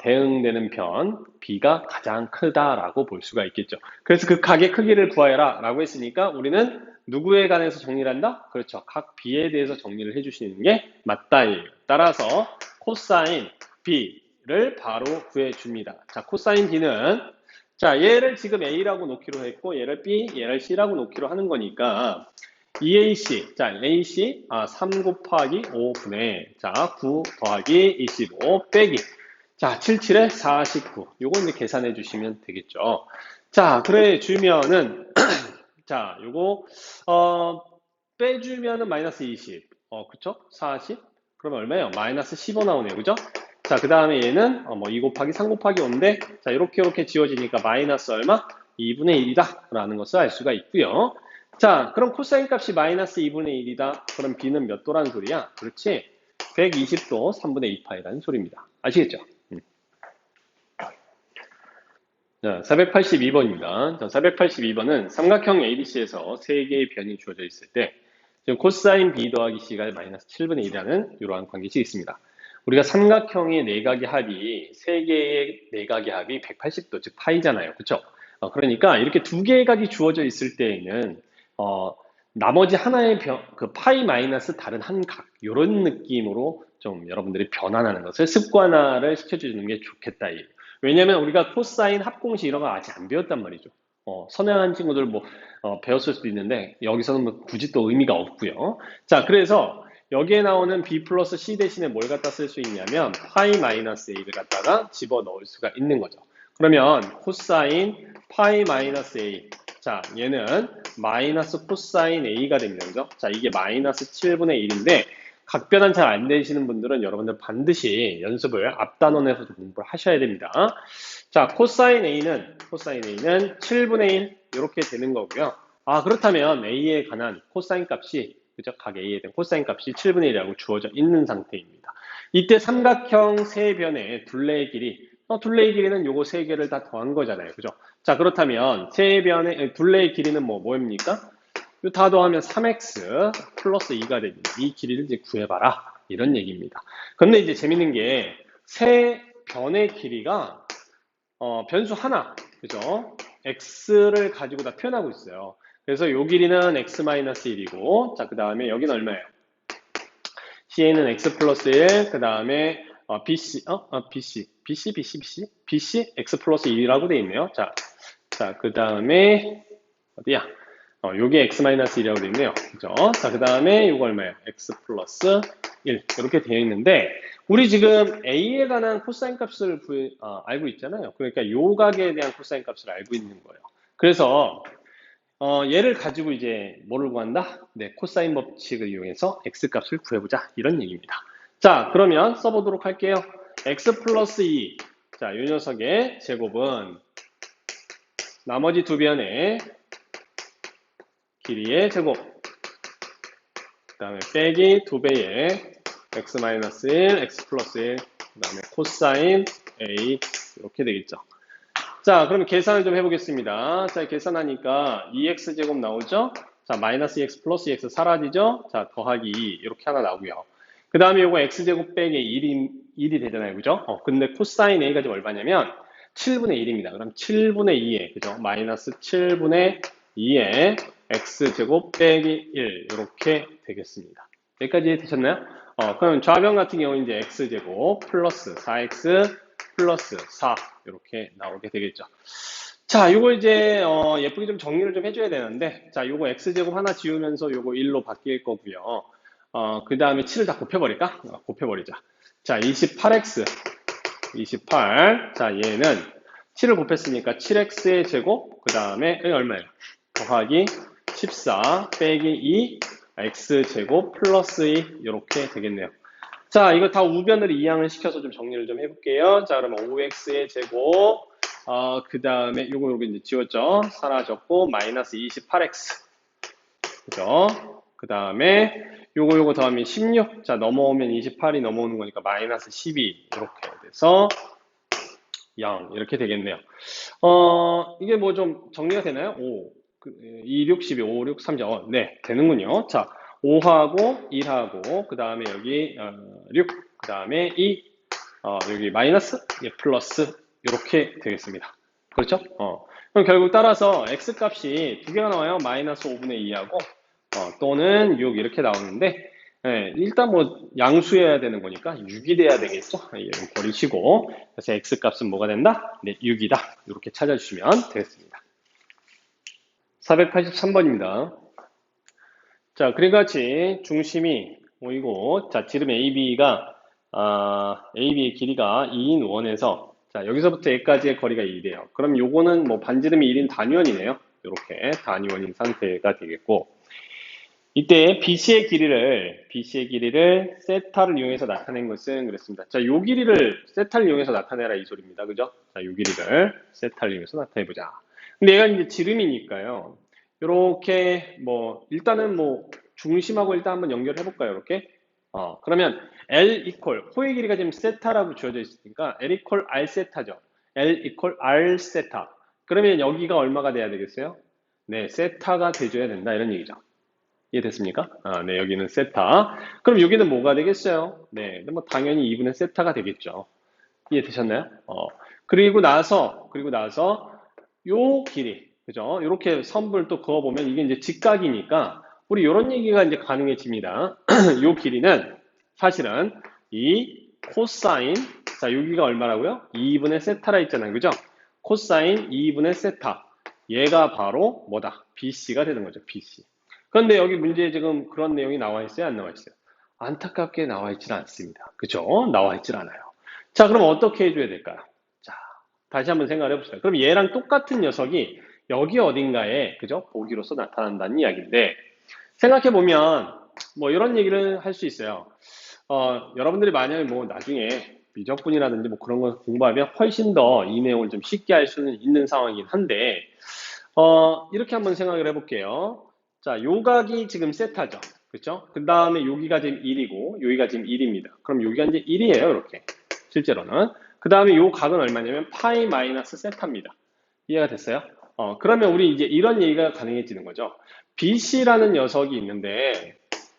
Speaker 1: 대응되는 변 B가 가장 크다라고 볼 수가 있겠죠. 그래서 그 각의 크기를 구하여라 라고 했으니까 우리는 누구에 관해서 정리를 한다? 그렇죠. 각 B에 대해서 정리를 해주시는 게 맞다예요. 따라서 코사인 B를 바로 구해줍니다. 자, 코사인 B는 자, 얘를 지금 A라고 놓기로 했고 얘를 B, 얘를 C라고 놓기로 하는 거니까 2AC, 자, AC, 3 곱하기 5분의, 자, 9 더하기 25 빼기, 자, 77에 49. 요거 이제 계산해 주시면 되겠죠. 자, 그래 주면은, 자, 요거, 빼주면은 마이너스 20. 그쵸? 40? 그러면 얼마예요? 마이너스 15 나오네요. 그죠? 자, 그 다음에 얘는, 2 곱하기 3 곱하기 5인데, 자, 이렇게 지워지니까 마이너스 얼마? 2분의 1이다. 라는 것을 알 수가 있고요. 자, 그럼 코사인 값이 마이너스 2분의 1이다. 그럼 B는 몇 도라는 소리야? 그렇지? 120도 3분의 2파이라는 소리입니다. 아시겠죠? 자, 482번입니다. 자, 482번은 삼각형 ABC에서 3개의 변이 주어져 있을 때 지금 코사인 B 더하기 C가 마이너스 7분의 1이라는 이러한 관계식이 있습니다. 우리가 삼각형의 내각의 합이 3개의 내각의 합이 180도, 즉 파이잖아요. 그렇죠? 그러니까 이렇게 2개의 각이 주어져 있을 때에는 나머지 하나의 그 파이 마이너스 다른 한 각, 이런 느낌으로 좀 여러분들이 변환하는 것을 습관화를 시켜주는 게 좋겠다. 왜냐면 우리가 코사인 합공식 이런 거 아직 안 배웠단 말이죠. 선행한 친구들 뭐 배웠을 수도 있는데 여기서는 뭐 굳이 또 의미가 없고요. 자, 그래서 여기에 나오는 B 플러스 C 대신에 뭘 갖다 쓸 수 있냐면 파이 마이너스 A를 갖다가 집어넣을 수가 있는 거죠. 그러면 코사인 파이 마이너스 A, 자, 얘는 마이너스 코사인 A가 됩니다. 그죠? 자, 이게 마이너스 7분의 1인데 각변환 잘 안 되시는 분들은 여러분들 반드시 연습을 앞단원에서 공부를 하셔야 됩니다. 자, 코사인 A는 7분의 1 이렇게 되는 거고요. 그렇다면 A에 관한 코사인 값이 그죠? 각 A에 대한 코사인 값이 7분의 1이라고 주어져 있는 상태입니다. 이때 삼각형 세 변의 둘레의 길이 둘레의 길이는 요거 세 개를 다 더한 거잖아요. 그죠? 자, 그렇다면 세 변의 둘레의 길이는 뭐입니까? 이거 다 더하면 3x 플러스 2가 됩니다. 이 길이를 이제 구해봐라. 이런 얘기입니다. 근데 이제 재밌는 게 세 변의 길이가 변수 하나, 그죠? x를 가지고 다 표현하고 있어요. 그래서 요 길이는 x-1이고, 자, 그 다음에 여기는 얼마예요? c는 x 플러스 1, 그 다음에 bc x 플러스 1이라고 돼 있네요. 자, 그 다음에 어디야? 요게 x-1이라고 되어 있네요. 그죠? 자, 그 다음에 요거 얼마예요? x 플러스 1. 이렇게 되어 있는데, 우리 지금 a에 관한 코사인 값을 알고 있잖아요. 그러니까 요 각에 대한 코사인 값을 알고 있는 거예요. 그래서, 얘를 가지고 이제 뭐를 구한다? 네, 코사인 법칙을 이용해서 x 값을 구해보자. 이런 얘기입니다. 자, 그러면 써보도록 할게요. x 플러스 2. 자, 요 녀석의 제곱은 나머지 두 변의 길이의 제곱, 그 다음에 빼기 2배의 x-1, x 플러스 1, 그 다음에 코사인 a 이렇게 되겠죠. 자, 그러면 계산을 좀 해보겠습니다. 자, 계산하니까 2x제곱 나오죠? 자, 마이너스 2x 플러스 2x 사라지죠? 자, 더하기 2 이렇게 하나 나오고요. 그 다음에 요거 x제곱 빼기 1이 되잖아요. 그죠? 근데 코사인 a가 지금 얼마냐면 7분의 1입니다. 그럼 7분의 2에, 그죠? 마이너스 7분의 2에 x제곱 빼기 1 이렇게 되겠습니다. 여기까지 되셨나요? 그럼 좌변 같은 경우는 이제 x제곱 플러스 4x 플러스 4 이렇게 나오게 되겠죠. 자, 요거 이제 예쁘게 좀 정리를 좀 해줘야 되는데, 자, 요거 x제곱 하나 지우면서 요거 1로 바뀔 거고요. 그 다음에 7을 다 곱해버릴까? 곱해버리자. 자, 28. 자, 얘는 7을 곱했으니까 7x의 제곱, 그 다음에 얼마예요? 더하기 14 빼기 2 x제곱 플러스 2 이렇게 되겠네요. 자, 이거 다 우변을 이항을 시켜서 좀 정리를 좀 해볼게요. 자, 그러면 5x의 제곱, 그 다음에 요거 이제 지웠죠? 사라졌고, 마이너스 28x. 그죠? 그 다음에 요거 더하면 16. 자, 넘어오면 28이 넘어오는 거니까 마이너스 12. 이렇게 돼서 0. 이렇게 되겠네요. 이게 뭐 좀 정리가 되나요? 5, 2, 6, 12, 5, 6, 3, 4. 네, 되는군요. 자, 5하고 1하고, 그 다음에 여기 6, 그 다음에 2, 여기 마이너스, 예, 플러스, 이렇게 되겠습니다. 그렇죠? 그럼 결국 따라서 x 값이 두 개가 나와요. 마이너스 5분의 2하고, 또는 6 이렇게 나오는데, 예, 일단 뭐 양수해야 되는 거니까 6이 돼야 되겠죠? 예, 버리시고, 그래서 x 값은 뭐가 된다? 네, 6이다. 이렇게 찾아주시면 되겠습니다. 483번입니다. 자, 그리고 같이 중심이 모이고, 자, 지름 AB가, AB의 길이가 2인 원에서, 자, 여기서부터 여기까지의 거리가 1이에요. 그럼 요거는 뭐 반지름이 1인 단위원이네요. 이렇게 단위원인 상태가 되겠고, 이때 BC의 길이를 세타를 이용해서 나타낸 것은 그랬습니다. 자, 요 길이를 세타를 이용해서 나타내라 이 소리입니다. 그죠? 자, 요 길이를 세타를 이용해서 나타내보자. 근데 얘가 이제 지름이니까요. 요렇게 뭐 일단은 뭐 중심하고 일단 한번 연결해 볼까요? 이렇게. 그러면 L 이퀄 호의 길이가 지금 세타라고 주어져 있으니까 L 이퀄 R 세타죠. L 이퀄 R 세타. 그러면 여기가 얼마가 돼야 되겠어요? 네, 세타가 돼줘야 된다 이런 얘기죠. 이해됐습니까? 네, 여기는 세타. 그럼 여기는 뭐가 되겠어요? 네, 뭐 당연히 2분의 세타가 되겠죠. 이해되셨나요? 그리고 나서 요 길이, 그죠? 이렇게 선분을 또 그어보면 이게 이제 직각이니까 우리 이런 얘기가 이제 가능해집니다. 요 길이는 사실은 이 코사인, 자, 여기가 얼마라고요? 2분의 세타라 했잖아요. 그죠? 코사인 2분의 세타. 얘가 바로 뭐다? BC가 되는 거죠. BC. 그런데 여기 문제에 지금 그런 내용이 나와 있어요? 안 나와 있어요? 안타깝게 나와 있지는 않습니다. 그죠? 나와 있질 않아요. 자, 그럼 어떻게 해줘야 될까요? 자, 다시 한번 생각을 해봅시다. 그럼 얘랑 똑같은 녀석이 여기 어딘가에, 그죠? 보기로서 나타난다는 이야기인데, 생각해보면, 뭐 이런 얘기를 할 수 있어요. 여러분들이 만약에 뭐 나중에 미적분이라든지 뭐 그런 걸 공부하면 훨씬 더 이 내용을 좀 쉽게 할 수는 있는 상황이긴 한데, 이렇게 한번 생각을 해볼게요. 자, 요 각이 지금 세타죠. 그렇죠? 그 다음에 여기가 지금 1이고, 여기가 지금 1입니다. 그럼 여기가 이제 1이에요, 이렇게. 실제로는. 그 다음에 요 각은 얼마냐면 파이 마이너스 세타입니다. 이해가 됐어요? 그러면 우리 이제 이런 얘기가 가능해지는 거죠. BC라는 녀석이 있는데,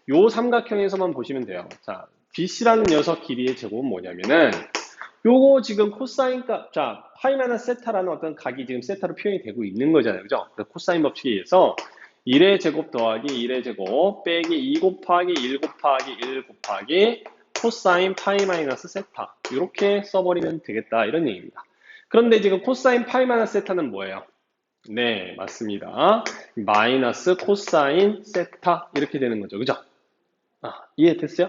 Speaker 1: 요 삼각형에서만 보시면 돼요. 자, BC라는 녀석 길이의 제곱은 뭐냐면은, 요거 지금 코사인 값, 자, 파이 마이너스 세타라는 어떤 각이 지금 세타로 표현이 되고 있는 거잖아요. 그죠? 그래서 코사인 법칙에 의해서 1의 제곱 더하기 1의 제곱 빼기 2 곱하기 1 곱하기 1 곱하기 코사인 파이 마이너스 세타. 이렇게 써버리면 되겠다. 이런 얘기입니다. 그런데 지금 코사인 파이 마이너스 세타는 뭐예요? 네, 맞습니다. 마이너스 코사인 세타. 이렇게 되는 거죠. 그죠? 이해됐어요?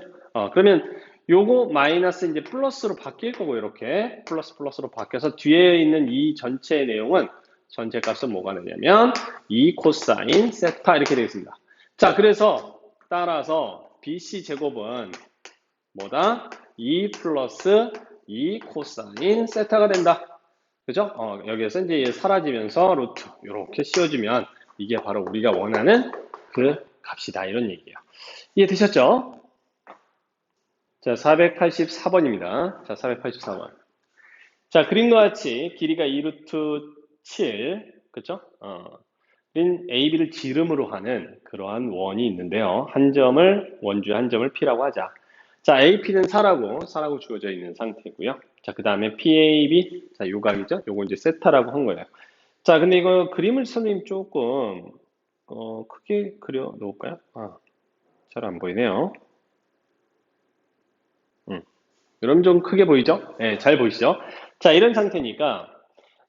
Speaker 1: 그러면 요거 마이너스 이제 플러스로 바뀔 거고, 이렇게. 플러스로 바뀌어서 뒤에 있는 이 전체 내용은, 전체 값은 뭐가 되냐면, 2 코사인 세타 이렇게 되겠습니다. 자, 그래서 따라서 BC 제곱은 뭐다? 2 플러스 2 코사인 세타가 된다. 그죠? 여기에서 이제 사라지면서 루트, 이렇게 씌워주면 이게 바로 우리가 원하는 그 값이다. 이런 얘기예요. 이해되셨죠? 자, 484번입니다. 자, 484번. 자, 그림과 같이 길이가 2루트 7, 그쵸? 인 AB를 지름으로 하는 그러한 원이 있는데요. 한 점을, 원주의 한 점을 P라고 하자. 자, AP는 4라고 주어져 있는 상태고요. 자, 그 다음에 PAB, 자, 요 각이죠? 요거 이제 세타라고 한 거예요. 자, 근데 이거 그림을 선생님 조금, 크게 그려 놓을까요? 잘 안 보이네요. 여러분 좀 크게 보이죠? 네, 잘 보이시죠? 자, 이런 상태니까,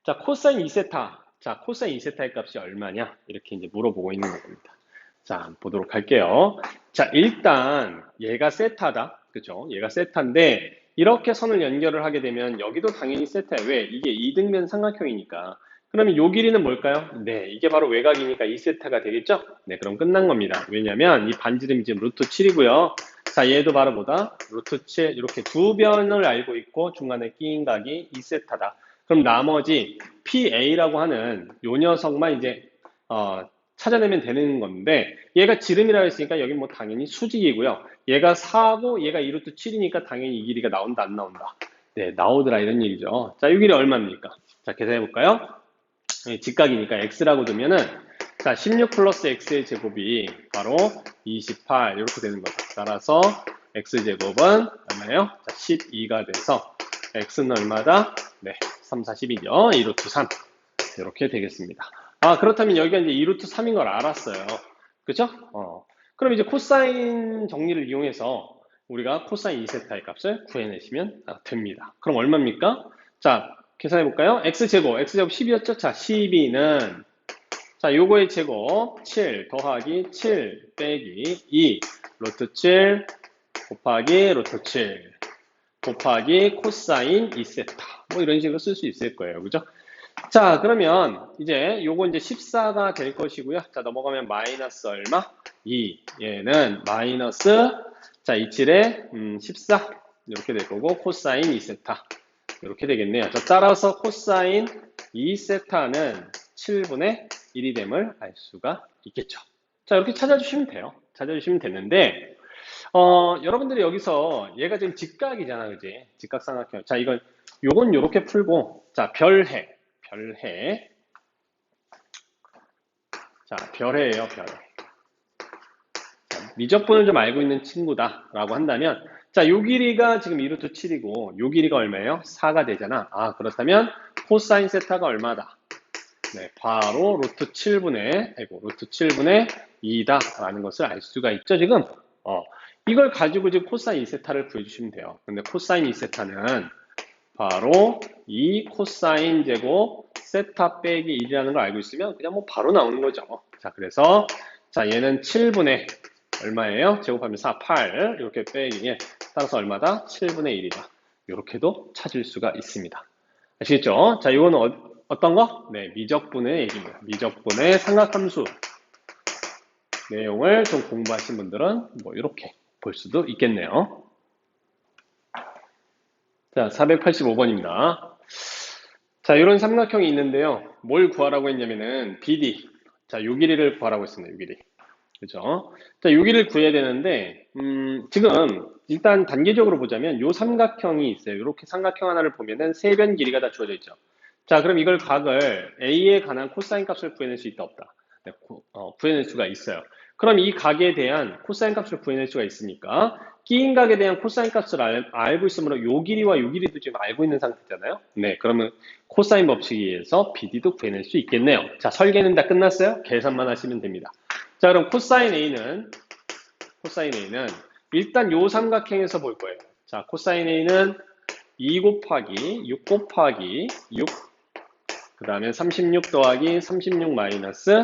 Speaker 1: 자, 코사인 2세타. 자, 코사인 2세타의 값이 얼마냐? 이렇게 이제 물어보고 있는 겁니다. 자, 보도록 할게요. 자, 일단, 얘가 세타다. 그죠? 얘가 세타인데, 이렇게 선을 연결을 하게 되면, 여기도 당연히 세타예요. 왜? 이게 이등변 삼각형이니까. 그러면 요 길이는 뭘까요? 네, 이게 바로 외곽이니까 2세타가 되겠죠? 네, 그럼 끝난 겁니다. 왜냐면, 이 반지름이 지금 루트 7이고요. 자, 얘도 바로 뭐다? 루트 7, 이렇게 두 변을 알고 있고 중간에 끼인 각이 2세타다. 그럼 나머지 PA라고 하는 요 녀석만 이제 찾아내면 되는 건데 얘가 지름이라고 했으니까 여기 뭐 당연히 수직이고요. 얘가 4고 얘가 2루트 7이니까 당연히 이 길이가 나온다 안 나온다. 네, 나오더라 이런 얘기죠. 자, 이 길이 얼마입니까? 자, 계산해 볼까요? 직각이니까 x라고 두면은 자, 16 플러스 x의 제곱이 바로 28 이렇게 되는 거죠. 따라서 x제곱은 얼마예요? 자, 12가 돼서 x는 얼마다? 네, 3, 40이죠. 2루트 3 이렇게 되겠습니다. 아, 그렇다면 여기가 이제 2루트 3인 걸 알았어요. 그죠? 그럼 이제 코사인 정리를 이용해서 우리가 코사인 2세타의 값을 구해내시면 됩니다. 그럼 얼마입니까? 자, 계산해 볼까요? x제곱 12였죠? 자, 12는 자, 요거의 제곱 7 더하기 7 빼기 2 루트 7 곱하기 루트 7 곱하기 코사인 2세타 뭐 이런 식으로 쓸 수 있을 거예요. 그죠? 자, 그러면 이제 요거 이제 14가 될 것이고요. 자, 넘어가면 마이너스 얼마? 2. 얘는 마이너스 자, 27에 14 이렇게 될 거고 코사인 2세타 이렇게 되겠네요. 자, 따라서 코사인 2세타는 7분의 1이 됨을 알 수가 있겠죠. 자, 이렇게 찾아주시면 돼요. 찾아주시면 되는데 여러분들이 여기서 얘가 지금 직각이잖아, 그지? 직각삼각형. 자, 요건 요렇게 풀고 자, 별해. 자, 별해예요, 별해. 자, 미적분을 좀 알고 있는 친구다라고 한다면 자, 요 길이가 지금 2루트 7이고 요 길이가 얼마예요? 4가 되잖아. 아, 그렇다면 코사인 세타가 얼마다? 네, 바로 루트 7분의 2다라는 것을 알 수가 있죠, 지금. 이걸 가지고 지금 코사인 2세타를 구해주시면 돼요. 근데 코사인 2세타는 바로 2 코사인 제곱 세타 빼기 1이라는 걸 알고 있으면 그냥 뭐 바로 나오는 거죠. 자, 그래서 자, 얘는 7분의 얼마예요? 제곱하면 4, 8 이렇게 빼기 따라서 얼마다? 7분의 1이다. 이렇게도 찾을 수가 있습니다. 아시겠죠? 자, 이거는 어떤 거? 네, 미적분의 얘기입니다. 미적분의 삼각함수 내용을 좀 공부하신 분들은 뭐 이렇게 볼 수도 있겠네요. 자, 485번입니다. 자, 이런 삼각형이 있는데요. 뭘 구하라고 했냐면은 BD. 자, 요 길이를 구하라고 했습니다. 요 길이. 그죠? 자, 요 길이를 구해야 되는데 지금 일단 단계적으로 보자면 요 삼각형이 있어요. 이렇게 삼각형 하나를 보면은 세 변 길이가 다 주어져 있죠. 자, 그럼 이걸 각을 A에 관한 코사인 값을 구해낼 수 있다 없다? 네, 구해낼 수가 있어요. 그럼 이 각에 대한 코사인 값을 구해낼 수가 있으니까 끼인 각에 대한 코사인 값을 알고 있으므로 요 길이와 요 길이도 지금 알고 있는 상태잖아요. 네, 그러면 코사인 법칙에 의해서 BD도 구해낼 수 있겠네요. 자, 설계는 다 끝났어요. 계산만 하시면 됩니다. 자, 그럼 코사인 A는 일단 요 삼각형에서 볼 거예요. 자, 코사인 A는 2 곱하기 6 곱하기 6 그 다음에 36 더하기 36 마이너스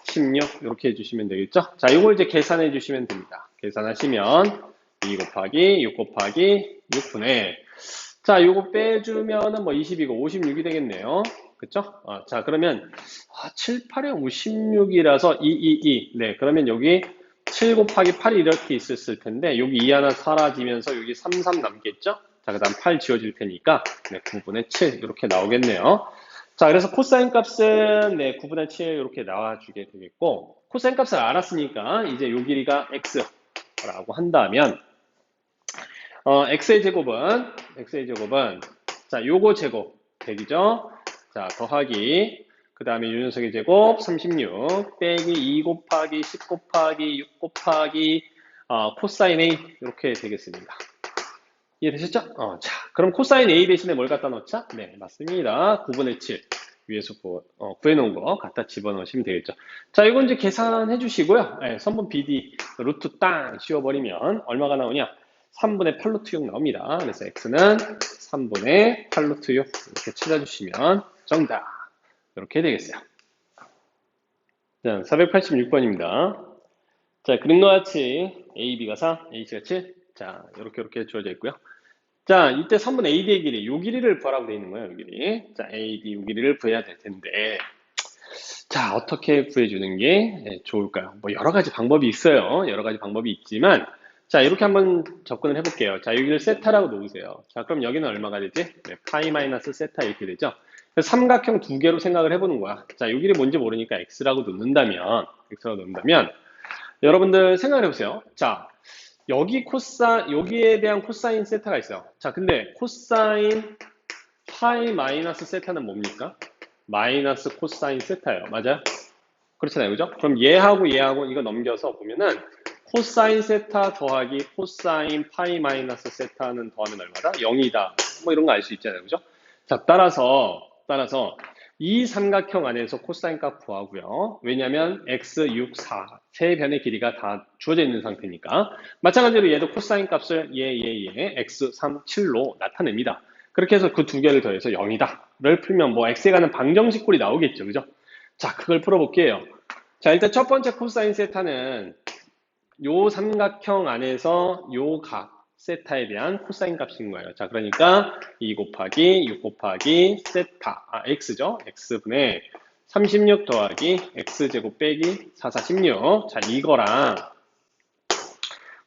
Speaker 1: 16 이렇게 해주시면 되겠죠. 자, 이걸 이제 계산해 주시면 됩니다. 계산하시면 2 곱하기 6 곱하기 6분의 자, 요거 빼주면은 뭐 20이고 56이 되겠네요. 그쵸? 자, 그러면 7, 8에 56이라서 2. 네, 그러면 여기 7 곱하기 8이 이렇게 있었을 텐데 여기 2 하나 사라지면서 여기 3, 3 남겠죠? 자, 그 다음 8 지워질 테니까 네, 9분의 7 이렇게 나오겠네요. 자, 그래서 코사인 값은 네, 9분의 7 이렇게 나와주게 되겠고 코사인 값을 알았으니까 이제 요 길이가 x라고 한다면 x의 제곱은 자, 요거 제곱 100이죠. 자, 더하기 그 다음에 요 녀석의 제곱 36 빼기 2 곱하기 10 곱하기 6 곱하기 코사인 A 이렇게 되겠습니다. 이해되셨죠? 자, 그럼 코사인 A 대신에 뭘 갖다 넣자? 네, 맞습니다. 9분의 7 위에서 구해놓은 거 갖다 집어넣으시면 되겠죠. 자, 이건 이제 계산해 주시고요. 네, 선분 BD 루트 땅 씌워버리면 얼마가 나오냐? 3분의 8루트 6 나옵니다. 그래서 x는 3분의 8루트 6 이렇게 찾아주시면 정답 이렇게 되겠어요. 자, 486번입니다. 자, 그림과 같이 A, B가 4, H가 7. 자, 이렇게 주어져 있고요. 자, 이때 3분의 AD의 길이, 요 길이를 구하라고 되어 있는 거예요, 요 길이. 자, AD 요 길이를 구해야 될 텐데. 자, 어떻게 구해주는 게 좋을까요? 뭐 여러 가지 방법이 있어요. 여러 가지 방법이 있지만, 자, 이렇게 한번 접근을 해볼게요. 자, 여기를 세타라고 놓으세요. 자, 그럼 여기는 얼마가 되지? 네, 파이 마이너스 세타 이렇게 되죠. 삼각형 두 개로 생각을 해보는 거야. 자, 요 길이 뭔지 모르니까 x라고 놓는다면, 여러분들 생각을 해보세요. 자, 여기에 대한 코사인 세타가 있어요. 자, 근데 코사인 파이 마이너스 세타는 뭡니까? 마이너스 코사인 세타예요. 맞아요? 그렇잖아요. 그죠? 그럼 얘하고 이거 넘겨서 보면은 코사인 세타 더하기 코사인 파이 마이너스 세타는 더하면 얼마다? 0이다. 뭐 이런 거 알 수 있잖아요. 그죠? 자, 따라서 이 삼각형 안에서 코사인 값 구하고요. 왜냐면 x, 6, 4 세 변의 길이가 다 주어져 있는 상태니까. 마찬가지로 얘도 코사인 값을 x, 3, 7로 나타냅니다. 그렇게 해서 그 두 개를 더해서 0이다를 풀면 뭐 x에 가는 방정식꼴이 나오겠죠. 그죠? 자, 그걸 풀어볼게요. 자, 일단 첫 번째 코사인 세타는 요 삼각형 안에서 요 각 세타에 대한 코사인 값인 거예요. 자, 그러니까 2 곱하기 6 곱하기 세타, x죠. x분의 36 더하기 x제곱 빼기 4, 16. 자, 이거랑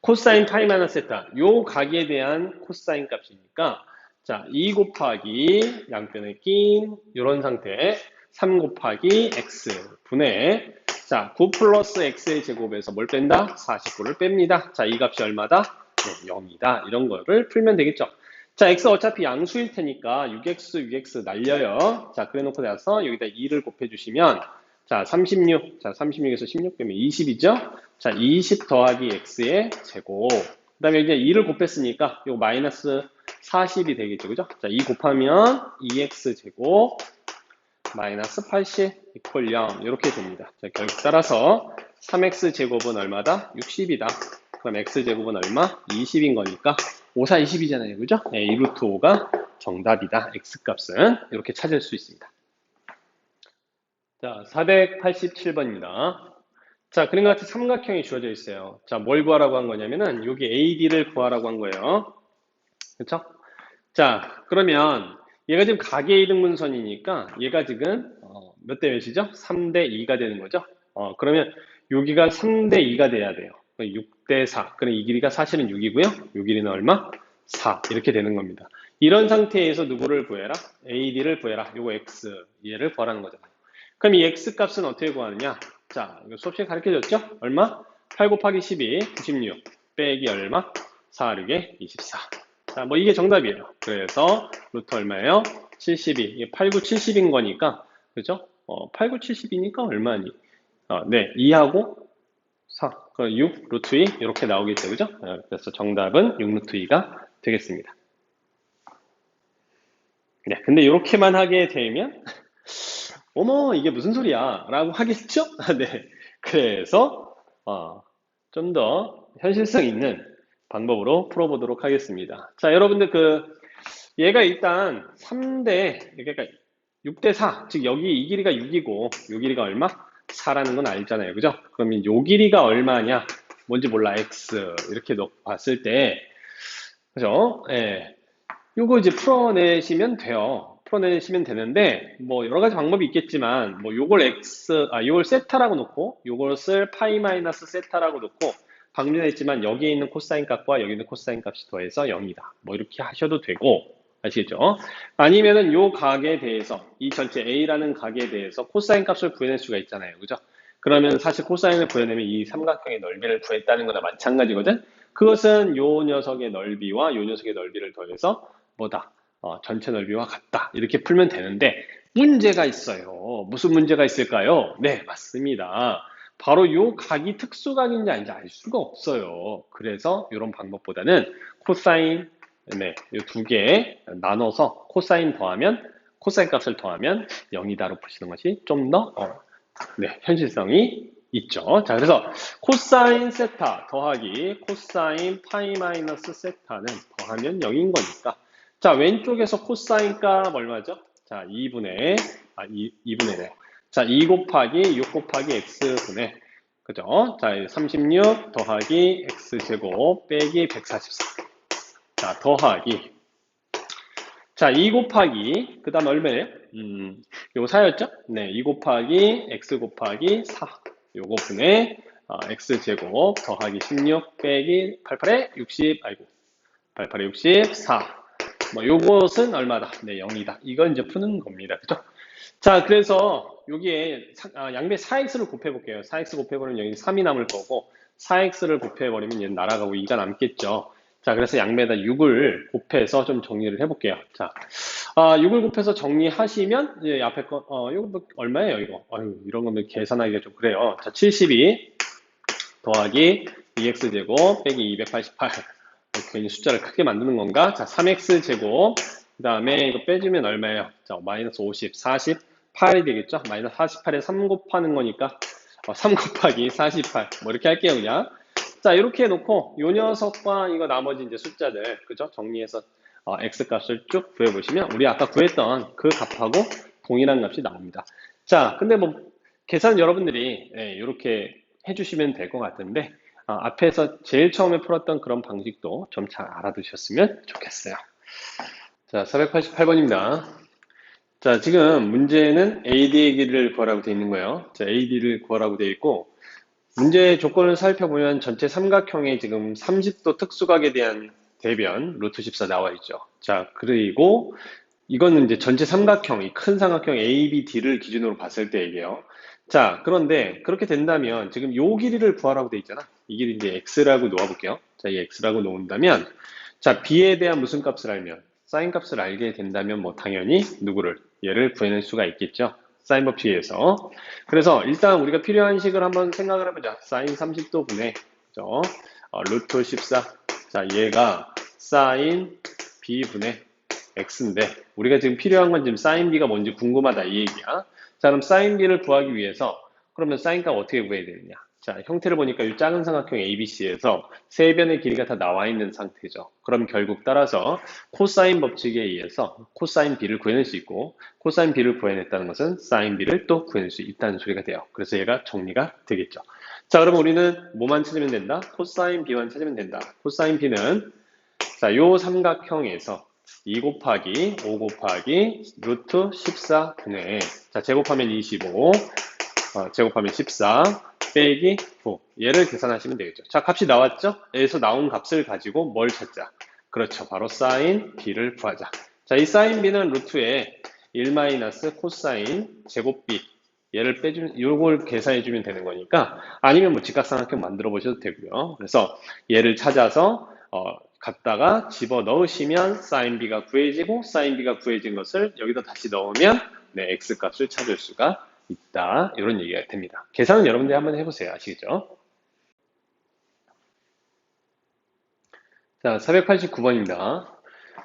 Speaker 1: 코사인 파이 마이너스 세타, 요 각에 대한 코사인 값이니까 자, 2 곱하기 양변에 낀 요런 상태 3 곱하기 x 분의 자, 9 플러스 x의 제곱에서 뭘 뺀다? 49를 뺍니다. 자, 이 값이 얼마다? 네, 0이다. 이런 거를 풀면 되겠죠. 자, x 어차피 양수일 테니까 6x 날려요. 자, 그래 놓고 나서 여기다 2를 곱해주시면 자, 36. 자, 36에서 16 빼면 20이죠? 자, 20 더하기 x의 제곱. 그 다음에 이제 2를 곱했으니까 요 마이너스 40이 되겠죠. 그죠? 자, 2 곱하면 2x 제곱 마이너스 80 이퀄 0 이렇게 됩니다. 자, 결국 따라서 3x 제곱은 얼마다? 60이다. 그럼 x 제곱은 얼마? 20인 거니까 5, 4, 20이잖아요. 그죠? 네, 2 루트 5가 정답이다. x 값은 이렇게 찾을 수 있습니다. 자, 487번입니다. 자, 그림과 같이 삼각형이 주어져 있어요. 자, 뭘 구하라고 한 거냐면은 여기 AD를 구하라고 한 거예요. 그렇죠? 자, 그러면 얘가 지금 가계 이등분선이니까 얘가 지금 몇 대 몇이죠? 3대 2가 되는 거죠. 그러면 여기가 3대 2가 돼야 돼요. 6대 4. 그럼 이 길이가 사실은 6이고요. 이 길이는 얼마? 4. 이렇게 되는 겁니다. 이런 상태에서 누구를 구해라? AD를 구해라. 요거 X. 얘를 구하라는 거잖아요. 그럼 이 X 값은 어떻게 구하느냐? 자, 이거 수업 시간에 가르쳐줬죠? 얼마? 8 곱하기 12, 96. 빼기 얼마? 4, 6에 24. 자, 뭐 이게 정답이에요. 그래서 루트 얼마예요? 72. 이게 8, 9, 70인 거니까, 그죠? 8, 9, 70이니까 얼마니? 네, 2하고 4, 6, 루트 2 이렇게 나오겠죠, 그죠? 그래서 정답은 6 루트 2가 되겠습니다. 네, 근데 이렇게만 하게 되면 어머 이게 무슨 소리야? 라고 하겠죠? 네, 그래서 좀 더 현실성 있는 방법으로 풀어보도록 하겠습니다. 자, 여러분들 얘가 일단 3대, 그러니까 6대 4, 즉 여기 이 길이가 6이고 이 길이가 얼마? 4라는 건 알잖아요. 그죠? 그러면 이 길이가 얼마냐? 뭔지 몰라, x. 이렇게 봤을 때, 그죠? 예. 요거 이제 풀어내시면 돼요. 풀어내시면 되는데, 뭐 여러 가지 방법이 있겠지만, 뭐 요걸 세타라고 놓고, 요것을 파이 마이너스 세타라고 놓고, 방금 전에 했지만 여기에 있는 코사인 값과 여기 있는 코사인 값이 더해서 0이다. 뭐 이렇게 하셔도 되고, 아시겠죠? 아니면은 요 각에 대해서, 이 전체 A라는 각에 대해서 코사인 값을 구해낼 수가 있잖아요. 그죠? 그러면 사실 코사인을 구해내면 이 삼각형의 넓이를 구했다는 거나 마찬가지거든? 그것은 요 녀석의 넓이와 요 녀석의 넓이를 더해서 뭐다? 전체 넓이와 같다. 이렇게 풀면 되는데, 문제가 있어요. 무슨 문제가 있을까요? 네, 맞습니다. 바로 요 각이 특수각인지 아닌지 알 수가 없어요. 그래서 이런 방법보다는 코사인, 네, 이 두 개 나눠서 코사인 값을 더하면 0이다로 푸시는 것이 좀 더, 네, 현실성이 있죠. 자, 그래서 코사인 세타 더하기 코사인 파이 마이너스 세타는 더하면 0인 거니까. 자, 왼쪽에서 코사인 값 얼마죠? 자, 2분의 네. 자, 2 곱하기 6 곱하기 x분의, 그죠? 자, 36 더하기 x제곱 빼기 144. 자, 더하기. 자, 2 곱하기, 그 다음 얼마예요? 요거 4였죠? 네, 2 곱하기 x 곱하기 4. 요거 분의 x제곱 더하기 16 빼기 88에 64. 뭐 요것은 얼마다? 네, 0이다. 이건 이제 푸는 겁니다. 그죠? 자, 그래서 여기에 양배 4x를 곱해볼게요. 4x 곱해버리면 여기 3이 남을 거고 4x를 곱해버리면 얘는 날아가고 2가 남겠죠. 자, 그래서 양배에다 6을 곱해서 좀 정리를 해볼게요. 자, 6을 곱해서 정리하시면 이제 앞에 거, 이거 뭐 얼마예요, 이거? 아유, 이런 거는 계산하기가 좀 그래요. 자, 72 더하기 2x제곱 빼기 288. 괜히 숫자를 크게 만드는 건가? 자, 3x제곱. 그 다음에 이거 빼주면 얼마예요? 자, 마이너스 50, 48이 되겠죠? 마이너스 48에 3 곱하는 거니까 3 곱하기 48. 뭐 이렇게 할게요, 그냥. 자, 이렇게 해놓고 요 녀석과 이거 나머지 이제 숫자들, 그죠? 정리해서 x 값을 쭉 구해보시면 우리 아까 구했던 그 값하고 동일한 값이 나옵니다. 자, 근데 뭐 계산 여러분들이 이렇게 해주시면 될 것 같은데 앞에서 제일 처음에 풀었던 그런 방식도 좀 잘 알아두셨으면 좋겠어요. 자, 488번입니다. 자, 지금 문제는 AD의 길이를 구하라고 되어 있는 거예요. 자, AD를 구하라고 되어 있고 문제의 조건을 살펴보면 전체 삼각형에 지금 30도 특수각에 대한 대변 루트 14 나와 있죠. 자, 그리고 이거는 이제 전체 삼각형, 이 큰 삼각형 ABD를 기준으로 봤을 때 얘기해요. 자, 그런데 그렇게 된다면 지금 요 길이를 구하라고 돼 있잖아. 이 길이 이제 x라고 놓아볼게요. 자, 이 x라고 놓은다면 자, b에 대한 무슨 값을 알면 사인 값을 알게 된다면 뭐 당연히 누구를 얘를 구해낼 수가 있겠죠. 사인 법칙에서. 그래서 일단 우리가 필요한 식을 한번 생각을 해보자. 사인 30도 분의 그죠? 루트 14. 자, 얘가 사인 b분의 x인데 우리가 지금 필요한 건 지금 사인 b가 뭔지 궁금하다 이 얘기야. 자, 그럼 사인 b를 구하기 위해서 그러면 사인 값 어떻게 구해야 되느냐? 자, 형태를 보니까 이 작은 삼각형 ABC에서 세 변의 길이가 다 나와 있는 상태죠. 그럼 결국 따라서 코사인 법칙에 의해서 코사인 b를 구해낼 수 있고 코사인 b를 구해냈다는 것은 사인 b를 또 구해낼 수 있다는 소리가 돼요. 그래서 얘가 정리가 되겠죠. 자, 그럼 우리는 뭐만 찾으면 된다? 코사인 b만 찾으면 된다. 코사인 b는 자, 요 삼각형에서 2 곱하기 5 곱하기 루트 14분의 자, 제곱하면 25 제곱하면 14 빼기 9 얘를 계산하시면 되겠죠. 자, 값이 나왔죠? 여기서 나온 값을 가지고 뭘 찾자? 그렇죠. 바로 사인 b를 구하자. 자, 이 사인 b는 루트에 1 마이너스 코사인 제곱 b 얘를 빼주면 요걸 계산해 주면 되는 거니까 아니면 뭐 직각삼각형 만들어 보셔도 되고요. 그래서 얘를 찾아서 갖다가 집어 넣으시면 사인 b가 구해지고 사인 b가 구해진 것을 여기다 다시 넣으면 네, x 값을 찾을 수가 있다. 이런 얘기가 됩니다. 계산은 여러분들이 한번 해보세요. 아시겠죠? 자, 489번입니다.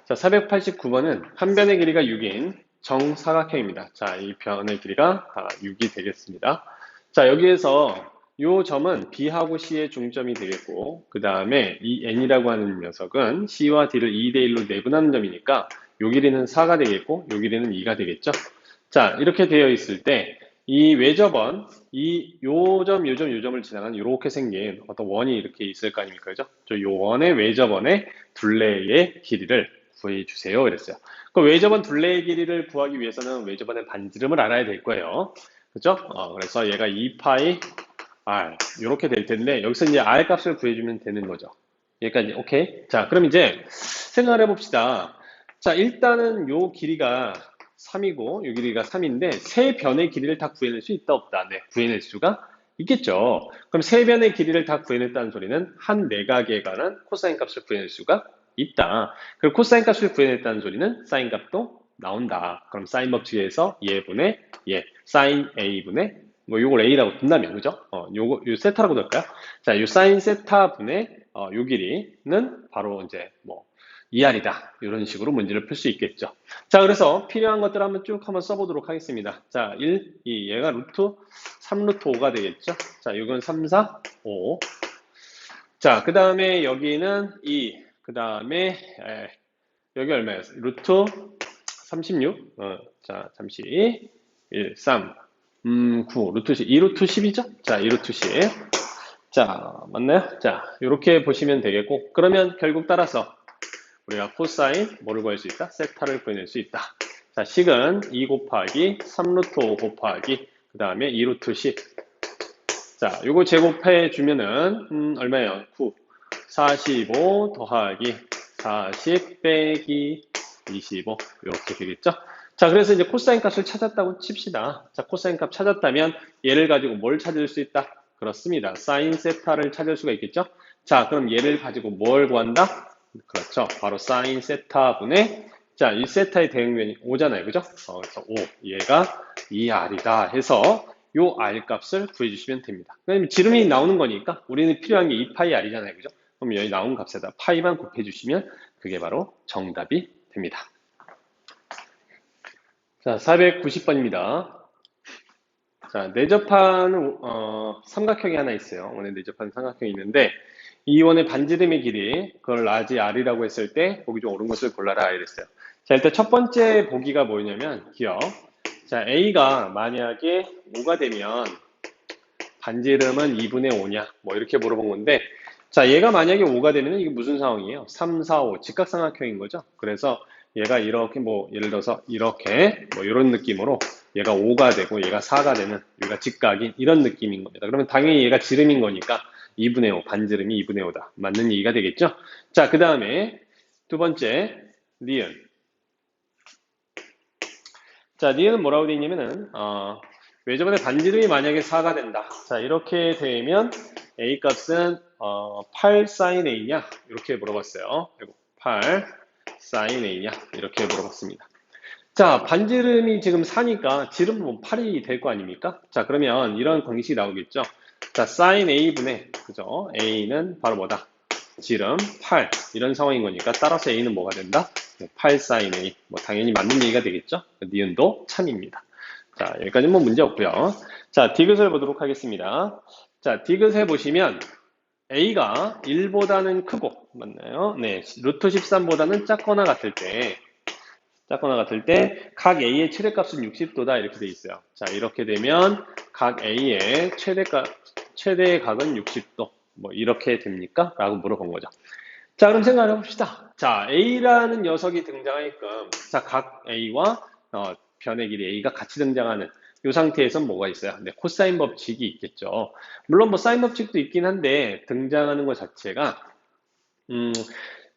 Speaker 1: 자, 489번은 한 변의 길이가 6인 정사각형입니다. 자, 이 변의 길이가 6이 되겠습니다. 자, 여기에서 이 점은 B하고 C의 중점이 되겠고 그 다음에 이 N이라고 하는 녀석은 C와 D를 2대1로 내분하는 점이니까 요 길이는 4가 되겠고 요 길이는 2가 되겠죠. 자, 이렇게 되어 있을 때 이 외접원, 이 요점, 요점, 요점을 지나가는 이렇게 생긴 어떤 원이 이렇게 있을 거 아닙니까? 그죠? 요 원의 외접원의 둘레의 길이를 구해주세요. 이랬어요. 그 외접원 둘레의 길이를 구하기 위해서는 외접원의 반지름을 알아야 될 거예요. 그죠? 그래서 얘가 2파이 R 이렇게 될 텐데 여기서 이제 R 값을 구해주면 되는 거죠. 여기까지 오케이. 자, 그럼 이제 생각을 해봅시다. 자, 일단은 요 길이가 3이고 요 길이가 3인데 세 변의 길이를 다 구해낼 수 있다 없다? 네, 구해낼 수가 있겠죠. 그럼 세 변의 길이를 다 구해냈다는 소리는 한 내각에 관한 코사인 값을 구해낼 수가 있다. 그리고 코사인 값을 구해냈다는 소리는 사인 값도 나온다. 그럼 사인 법칙에서 얘분의 얘, 사인 A분의 뭐 요걸 A라고 둔다면 그죠? 요 세타라고 넣을까요? 자, 요 사인 세타 분의 요 길이는 바로 이제 뭐 2R이다. 이런 식으로 문제를 풀 수 있겠죠. 자, 그래서 필요한 것들 한번 쭉 한번 써보도록 하겠습니다. 자, 1, 2, 얘가 루트 3 루트 5가 되겠죠. 자, 이건 3, 4, 5. 자, 그 다음에 여기는 2, 그 다음에 여기 얼마였어요? 루트 36. 자, 잠시 1, 3, 9, 루트 10, 2루트 10이죠? 자, 2루트 10. 자, 맞나요? 자, 이렇게 보시면 되겠고, 그러면 결국 따라서 우리가 코사인 뭐를 구할 수 있다? 세타를 구해낼 수 있다. 자, 식은 2 곱하기 3루트 5 곱하기 그 다음에 2루트 10. 자, 요거 제곱해 주면은 얼마예요? 9. 45 더하기 40 빼기 25 이렇게 되겠죠? 자, 그래서 이제 코사인 값을 찾았다고 칩시다. 자, 코사인 값 찾았다면 얘를 가지고 뭘 찾을 수 있다? 그렇습니다. 사인 세타를 찾을 수가 있겠죠? 자, 그럼 얘를 가지고 뭘 구한다? 그렇죠. 바로 사인 세타분의 자, 이 세타의 대응면이 5잖아요. 그죠? 그래서 5. 얘가 2R이다 해서 요 R 값을 구해주시면 됩니다. 왜냐면 지름이 나오는 거니까 우리는 필요한 게 2파이 R이잖아요. 그죠? 그럼 여기 나온 값에다 파이만 곱해주시면 그게 바로 정답이 됩니다. 자, 490번입니다. 자, 내접한 삼각형이 하나 있어요. 원에 내접한 삼각형이 있는데 이 원의 반지름의 길이 그걸 라지 R이라고 했을 때 보기 중 옳은 것을 골라라 이랬어요. 자, 일단 첫 번째 보기가 뭐냐면 기억. 자, A가 만약에 5가 되면 반지름은 2분의 5냐? 뭐 이렇게 물어본 건데 자, 얘가 만약에 5가 되면 이게 무슨 상황이에요? 3, 4, 5 직각삼각형인 거죠. 그래서 얘가 이렇게 뭐 예를 들어서 이렇게 뭐 이런 느낌으로 얘가 5가 되고 얘가 4가 되는 얘가 직각인 이런 느낌인 겁니다. 그러면 당연히 얘가 지름인 거니까 2분의 5 반지름이 2분의 5다. 맞는 얘기가 되겠죠? 자, 그 다음에 두 번째 니은. 자, 니은은 뭐라고 되어 있냐면은 외접원의 반지름이 만약에 4가 된다. 자, 이렇게 되면 A 값은 8 sin A냐? 이렇게 물어봤어요. 그리고 8 sin A냐? 이렇게 물어봤습니다. 자, 반지름이 지금 4니까 지름은 8이 될 거 아닙니까? 자, 그러면 이런 공식이 나오겠죠. 자, sin A분의, 그죠? A는 바로 뭐다? 지름 8. 이런 상황인 거니까 따라서 A는 뭐가 된다? 8 sin A. 뭐 당연히 맞는 얘기가 되겠죠? 니은도 참입니다. 자, 여기까지는 뭐 문제 없고요. 자, 디귿을 보도록 하겠습니다. 자, 디귿해 보시면 A가 1보다는 크고, 맞나요? 네, 루트 13보다는 작거나 같을 때, 각 A의 최대값은 60도다, 이렇게 돼 있어요. 자, 이렇게 되면, 각 A의 최대의 각은 60도. 뭐, 이렇게 됩니까? 라고 물어본 거죠. 자, 그럼 생각해 봅시다. 자, A라는 녀석이 등장하게끔, 자, 각 A와, 변의 길이 A가 같이 등장하는 이 상태에선 뭐가 있어요? 네, 코사인 법칙이 있겠죠. 물론 뭐 사인 법칙도 있긴 한데, 등장하는 것 자체가,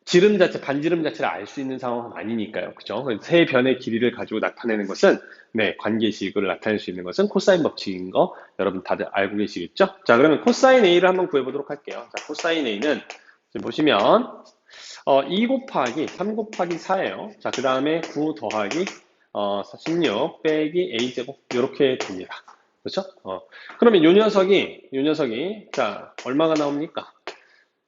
Speaker 1: 지름 자체, 반지름 자체를 알 수 있는 상황은 아니니까요. 그죠? 세 변의 길이를 가지고 나타내는 것은, 네, 관계식을 나타낼 수 있는 것은 코사인 법칙인 거 여러분 다들 알고 계시겠죠? 자, 그러면 코사인 A를 한번 구해보도록 할게요. 자, 코사인 A는 지금 보시면, 2 곱하기 3 곱하기 4예요. 자, 그 다음에 9 더하기 16 빼기 A제곱 이렇게 됩니다. 그렇죠? 그러면 요 녀석이 자, 얼마가 나옵니까?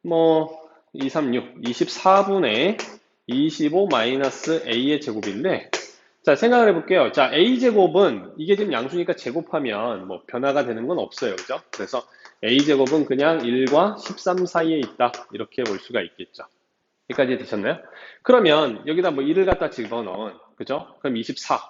Speaker 1: 뭐 236, 24분의 25 마이너스 A의 제곱인데, 자, 생각을 해볼게요. 자, A제곱은, 이게 지금 양수니까 제곱하면 뭐 변화가 되는 건 없어요. 그죠? 그래서 A제곱은 그냥 1과 13 사이에 있다. 이렇게 볼 수가 있겠죠. 여기까지 되셨나요? 그러면 여기다 뭐 1을 갖다 집어넣은, 그죠? 그럼 24.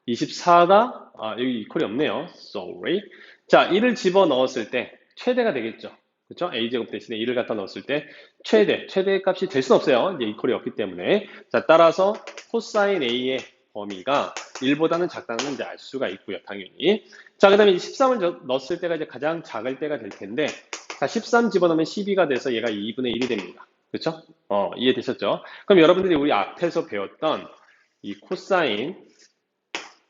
Speaker 1: 24가, 여기 이퀄이 없네요. Sorry. 자, 1을 집어넣었을 때 최대가 되겠죠. 그렇죠? a제곱 대신에 1을 갖다 넣었을 때 최대 값이 될 수는 없어요. 이제 이퀄이 없기 때문에. 자, 따라서 코사인 a의 범위가 1보다는 작다는 건 이제 알 수가 있고요. 당연히. 자, 그 다음에 13을 넣었을 때가 이제 가장 작을 때가 될 텐데, 자, 13 집어넣으면 12가 돼서 얘가 2분의 1이 됩니다. 그렇죠? 이해되셨죠? 그럼 여러분들이 우리 앞에서 배웠던 이 코사인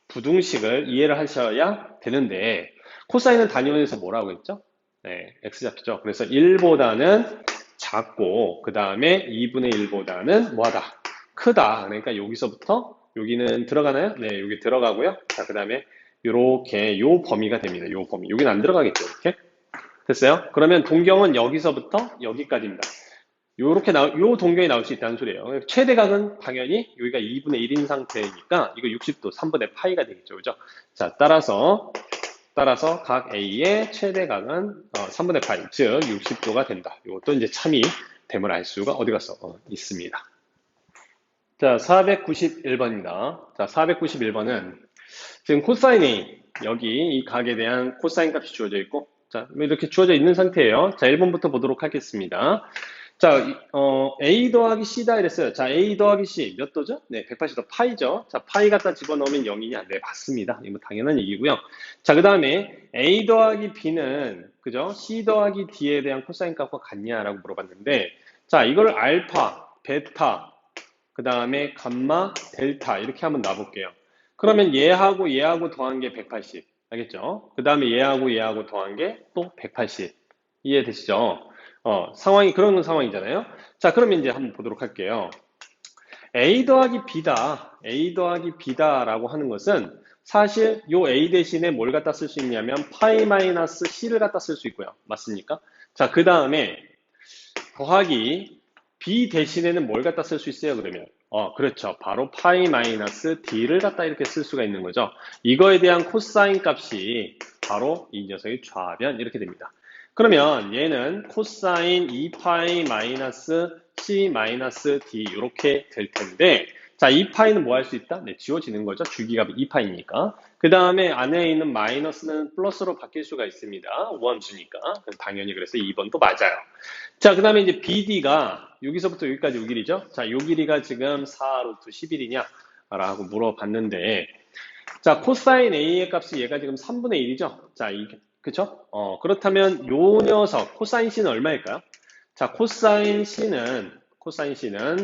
Speaker 1: 부등식을 이해를 하셔야 되는데, 코사인은 단위원에서 뭐라고 했죠? 네, x좌표죠. 그래서 1보다는 작고 그 다음에 2분의 1보다는 뭐하다? 크다. 그러니까 여기서부터 여기는 들어가나요? 네, 여기 들어가고요. 자, 그 다음에 요렇게 요 범위가 됩니다. 요 범위. 여기는 안 들어가겠죠. 이렇게. 됐어요? 그러면 동경은 여기서부터 여기까지입니다. 요 동경이 나올 수 있다는 소리예요. 최대각은 당연히 여기가 2분의 1인 상태니까 이거 60도 3분의 파이가 되겠죠. 그죠? 자, 따라서 각 A의 최대각은 3분의 파이, 즉 60도가 된다. 이것도 이제 참이 됨을 알 수가 어디 가서 있습니다. 자, 491번입니다. 자, 491번은 지금 코사인 A, 여기 이 각에 대한 코사인 값이 주어져 있고, 자, 이렇게 주어져 있는 상태예요. 자, 1번부터 보도록 하겠습니다. 자, A 더하기 C다 이랬어요. 자, A 더하기 C 몇 도죠? 네, 180도 파이죠. 자, 파이 갖다 집어넣으면 0이냐? 네, 맞습니다. 이거 당연한 얘기고요. 자, 그 다음에 A 더하기 B는, 그죠? C 더하기 D에 대한 코사인 값과 같냐라고 물어봤는데, 자, 이걸 알파, 베타, 그 다음에 감마, 델타 이렇게 한번 놔볼게요. 그러면 얘하고 더한 게 180. 알겠죠? 그 다음에 얘하고 더한 게 또 180. 이해되시죠? 상황이 그런 상황이잖아요. 자, 그러면 이제 한번 보도록 할게요. A 더하기 B다. A 더하기 B다라고 하는 것은 사실 요 A 대신에 뭘 갖다 쓸 수 있냐면 파이 마이너스 C를 갖다 쓸 수 있고요. 맞습니까? 자, 그 다음에 더하기 B 대신에는 뭘 갖다 쓸 수 있어요, 그러면? 그렇죠. 바로 파이 마이너스 D를 갖다 이렇게 쓸 수가 있는 거죠. 이거에 대한 코사인 값이 바로 이 녀석의 좌변 이렇게 됩니다. 그러면 얘는 코사인 2파이 마이너스 C 마이너스 D 이렇게 될 텐데 자, 2파이는 뭐 할 수 있다? 네, 지워지는 거죠. 주기값이 2파이니까. 그 다음에 안에 있는 마이너스는 플러스로 바뀔 수가 있습니다. 우함수니까. 당연히 그래서 2번도 맞아요. 자, 그 다음에 이제 BD가 여기서부터 여기까지 요 길이죠. 자, 요 길이가 지금 4루트 11이냐? 라고 물어봤는데 자, 코사인 A의 값이 얘가 지금 3분의 1이죠. 자, 이게 그쵸? 그렇다면 요 녀석 코사인 C는 얼마일까요? 자, 코사인 C는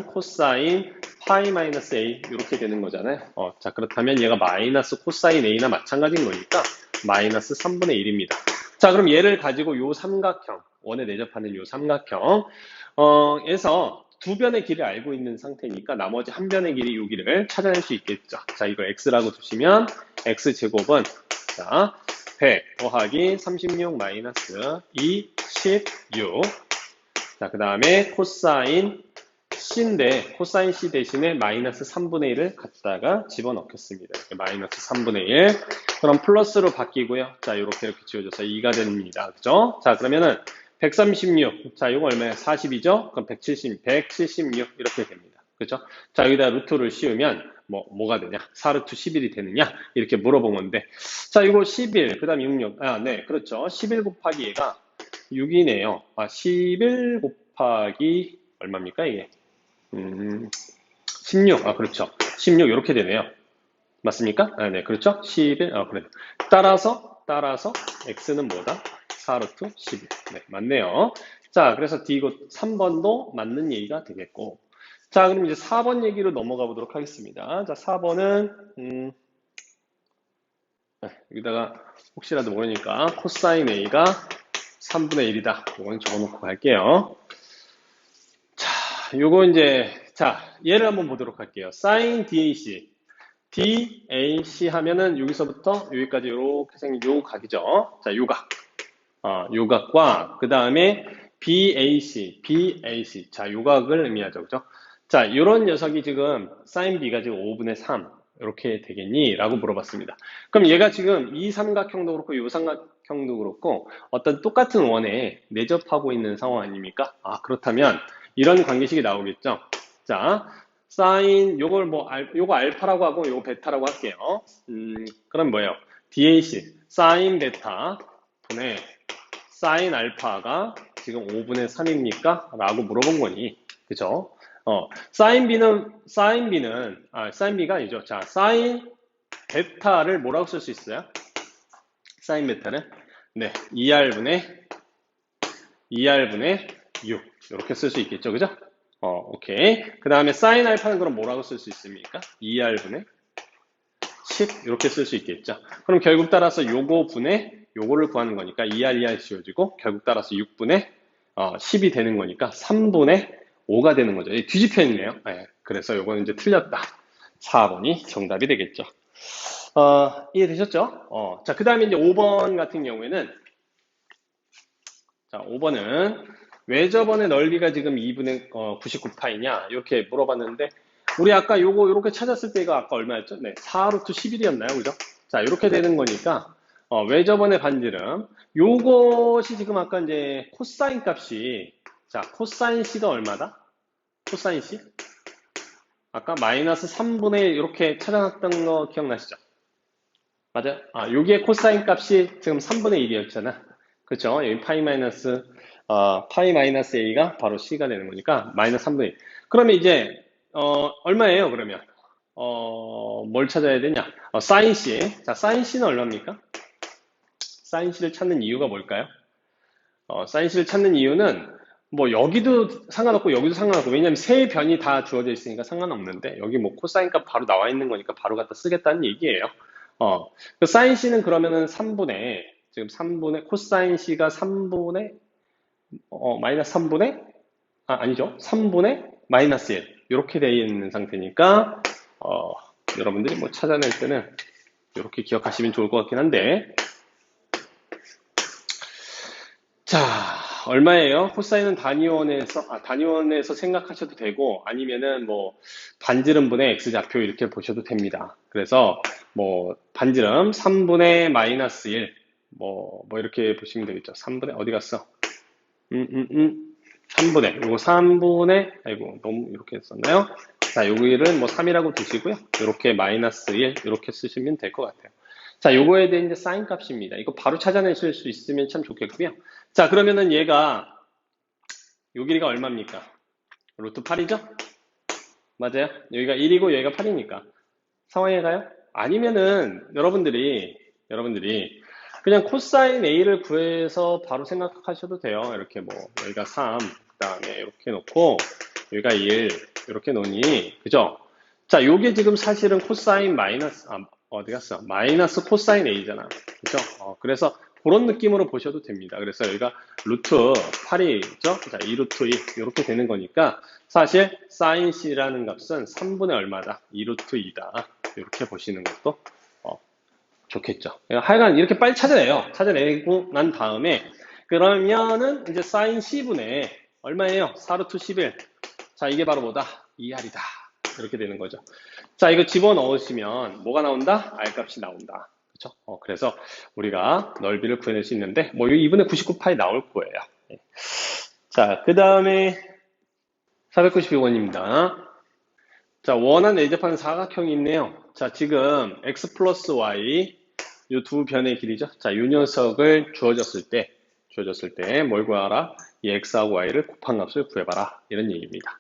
Speaker 1: 코사인 파이 마이너스 A 이렇게 되는 거잖아요. 자, 그렇다면 얘가 마이너스 코사인 A나 마찬가지인 거니까 마이너스 3분의 1입니다. 자, 그럼 얘를 가지고 요 삼각형, 원에 내접하는 요 삼각형, 에서 두 변의 길을 알고 있는 상태니까 나머지 한 변의 길이 요 길을 찾아낼 수 있겠죠. 자, 이거 x라고 두시면 x제곱은 자, 100 더하기 36 마이너스 2, 16. 자, 그 다음에 코사인 C인데 코사인 C 대신에 마이너스 3분의 1을 갖다가 집어넣겠습니다. 이렇게 마이너스 3분의 1. 그럼 플러스로 바뀌고요. 자, 이렇게 지워져서 2가 됩니다. 그죠? 자, 그러면은 136. 자, 이거 얼마야? 40이죠? 그럼 176 이렇게 됩니다. 그죠? 자, 여기다 루트를 씌우면 뭐가 되냐? 4루트 11이 되느냐? 이렇게 물어본 건데. 자, 이거 11, 그 다음 66. 네, 그렇죠. 11 곱하기 얘가 6이네요. 11 곱하기 얼마입니까, 이게? 16. 그렇죠. 16 이렇게 되네요. 맞습니까? 네, 그렇죠. 11. 그래. 따라서 x는 뭐다? 4루트 11. 네, 맞네요. 자, 그래서 D 이거 3번도 맞는 얘기가 되겠고. 자, 그럼 이제 4번 얘기로 넘어가 보도록 하겠습니다. 자, 4번은 여기다가 혹시라도 모르니까 코사인 A가 3분의 1이다. 이건 적어놓고 갈게요. 자, 요거 이제 자, 얘를 한번 보도록 할게요. sin DAC. DAC 하면은 여기서부터 여기까지 이렇게 생긴 요 각이죠. 자, 요 각. 요 각과 그 다음에 BAC. 자, 요 각을 의미하죠. 그죠? 자, 요런 녀석이 지금 sin B가 지금 5분의 3 이렇게 되겠니? 라고 물어봤습니다. 그럼 얘가 지금 이 삼각형도 그렇고 요 삼각형도 그렇고 어떤 똑같은 원에 내접하고 있는 상황 아닙니까? 그렇다면 이런 관계식이 나오겠죠. 자, 사인 요걸 요거 알파라고 하고 요거 베타라고 할게요. 그럼 뭐예요? DAC 사인 베타 분의 사인 알파가 지금 5분의 3입니까? 라고 물어본 거니. 그죠? 사인 B가 아니죠. 자, 사인 베타를 뭐라고 쓸 수 있어요? 사인 베타는 네, 2R분의 6 이렇게 쓸 수 있겠죠. 그죠? 오케이. 그 다음에 사인 알파는 그럼 뭐라고 쓸 수 있습니까? 2R분의 10 이렇게 쓸 수 있겠죠. 그럼 결국 따라서 요거 분의 요거를 구하는 거니까 2R 지워지고 결국 따라서 6분의 10이 되는 거니까 3분의 5가 되는 거죠. 뒤집혀 있네요. 네, 그래서 요거는 이제 틀렸다. 4번이 정답이 되겠죠. 이해되셨죠? 자, 그 다음에 이제 5번 같은 경우에는 자, 5번은 왜 저번에 넓이가 지금 2분의 99파이냐 이렇게 물어봤는데 우리 아까 요거 이렇게 찾았을 때가 아까 얼마였죠? 네, 4루트 11이었나요? 그죠? 자, 이렇게 되는 거니까 왜 저번에 반지름 요것이 지금 아까 이제 코사인 값이 자, 코사인 C가 얼마다? 코사인 C? 아까 마이너스 3분의 1 이렇게 찾아놨던 거 기억나시죠? 맞아요? 여기에 코사인 값이 지금 3분의 1이었잖아. 그렇죠? 여기 파이 마이너스 A가 바로 C가 되는 거니까 마이너스 3분의 1. 그러면 이제 얼마예요? 그러면 뭘 찾아야 되냐? 사인 C. 자, 사인 C는 얼마입니까? 사인 C를 찾는 이유가 뭘까요? 사인 C를 찾는 이유는 뭐 여기도 상관없고 여기도 상관없고 왜냐면 세 변이 다 주어져 있으니까 상관없는데 여기 뭐 코사인 값 바로 나와 있는 거니까 바로 갖다 쓰겠다는 얘기예요. 그 사인 C는 그러면은 3분의 지금 3분의 코사인 C가 3분의 마이너스 3분의 아니죠. 3분의 마이너스 1 이렇게 되어 있는 상태니까 여러분들이 뭐 찾아낼 때는 이렇게 기억하시면 좋을 것 같긴 한데 자, 얼마예요? 코사인은 단위원에서 생각하셔도 되고, 아니면은 뭐, 반지름분의 x좌표 이렇게 보셔도 됩니다. 그래서, 뭐, 반지름 3분의 마이너스 1, 뭐 이렇게 보시면 되겠죠. 3분의, 어디 갔어? 3분의, 요거 3분의, 아이고, 너무 이렇게 썼나요? 자, 여기를 뭐 3이라고 두시고요. 이렇게 마이너스 1, 이렇게 쓰시면 될 것 같아요. 자, 요거에 대한 이제 사인 값입니다. 이거 바로 찾아내실 수 있으면 참 좋겠고요. 자, 그러면은 얘가 요 길이가 얼마입니까? 루트 8이죠? 맞아요? 여기가 1이고 여기가 8이니까. 상황에 가요? 아니면은 여러분들이 그냥 코사인 A를 구해서 바로 생각하셔도 돼요. 이렇게 뭐 여기가 3, 그다음에 이렇게 놓고 여기가 1 이렇게 놓으니 그죠? 자, 요게 지금 사실은 코사인 마이너스 어디 갔어? 마이너스 코사인 A잖아. 그죠? 그래서 그런 느낌으로 보셔도 됩니다. 그래서 여기가 루트 8이죠? 자, 2루트 2 이렇게 되는 거니까 사실 사인 C라는 값은 3분의 얼마다? 2루트 2다. 이렇게 보시는 것도 좋겠죠. 하여간 이렇게 빨리 찾아내요. 찾아내고 난 다음에 그러면은 이제 사인 C분의 얼마예요? 4루트 11. 자, 이게 바로 뭐다? 2R이다. 이렇게 되는 거죠. 자, 이거 집어넣으시면 뭐가 나온다? R 값이 나온다. 그렇죠? 그래서 우리가 넓이를 구해낼 수 있는데 뭐 2분의 99파이 나올 거예요. 네. 자, 그 다음에 496원입니다. 자, 원한 A접하는 사각형이 있네요. 자, 지금 x 플러스 y 이 두 변의 길이죠. 자, 이 녀석을 주어졌을 때 뭘 구하라? 이 x하고 y를 곱한 값을 구해봐라. 이런 얘기입니다.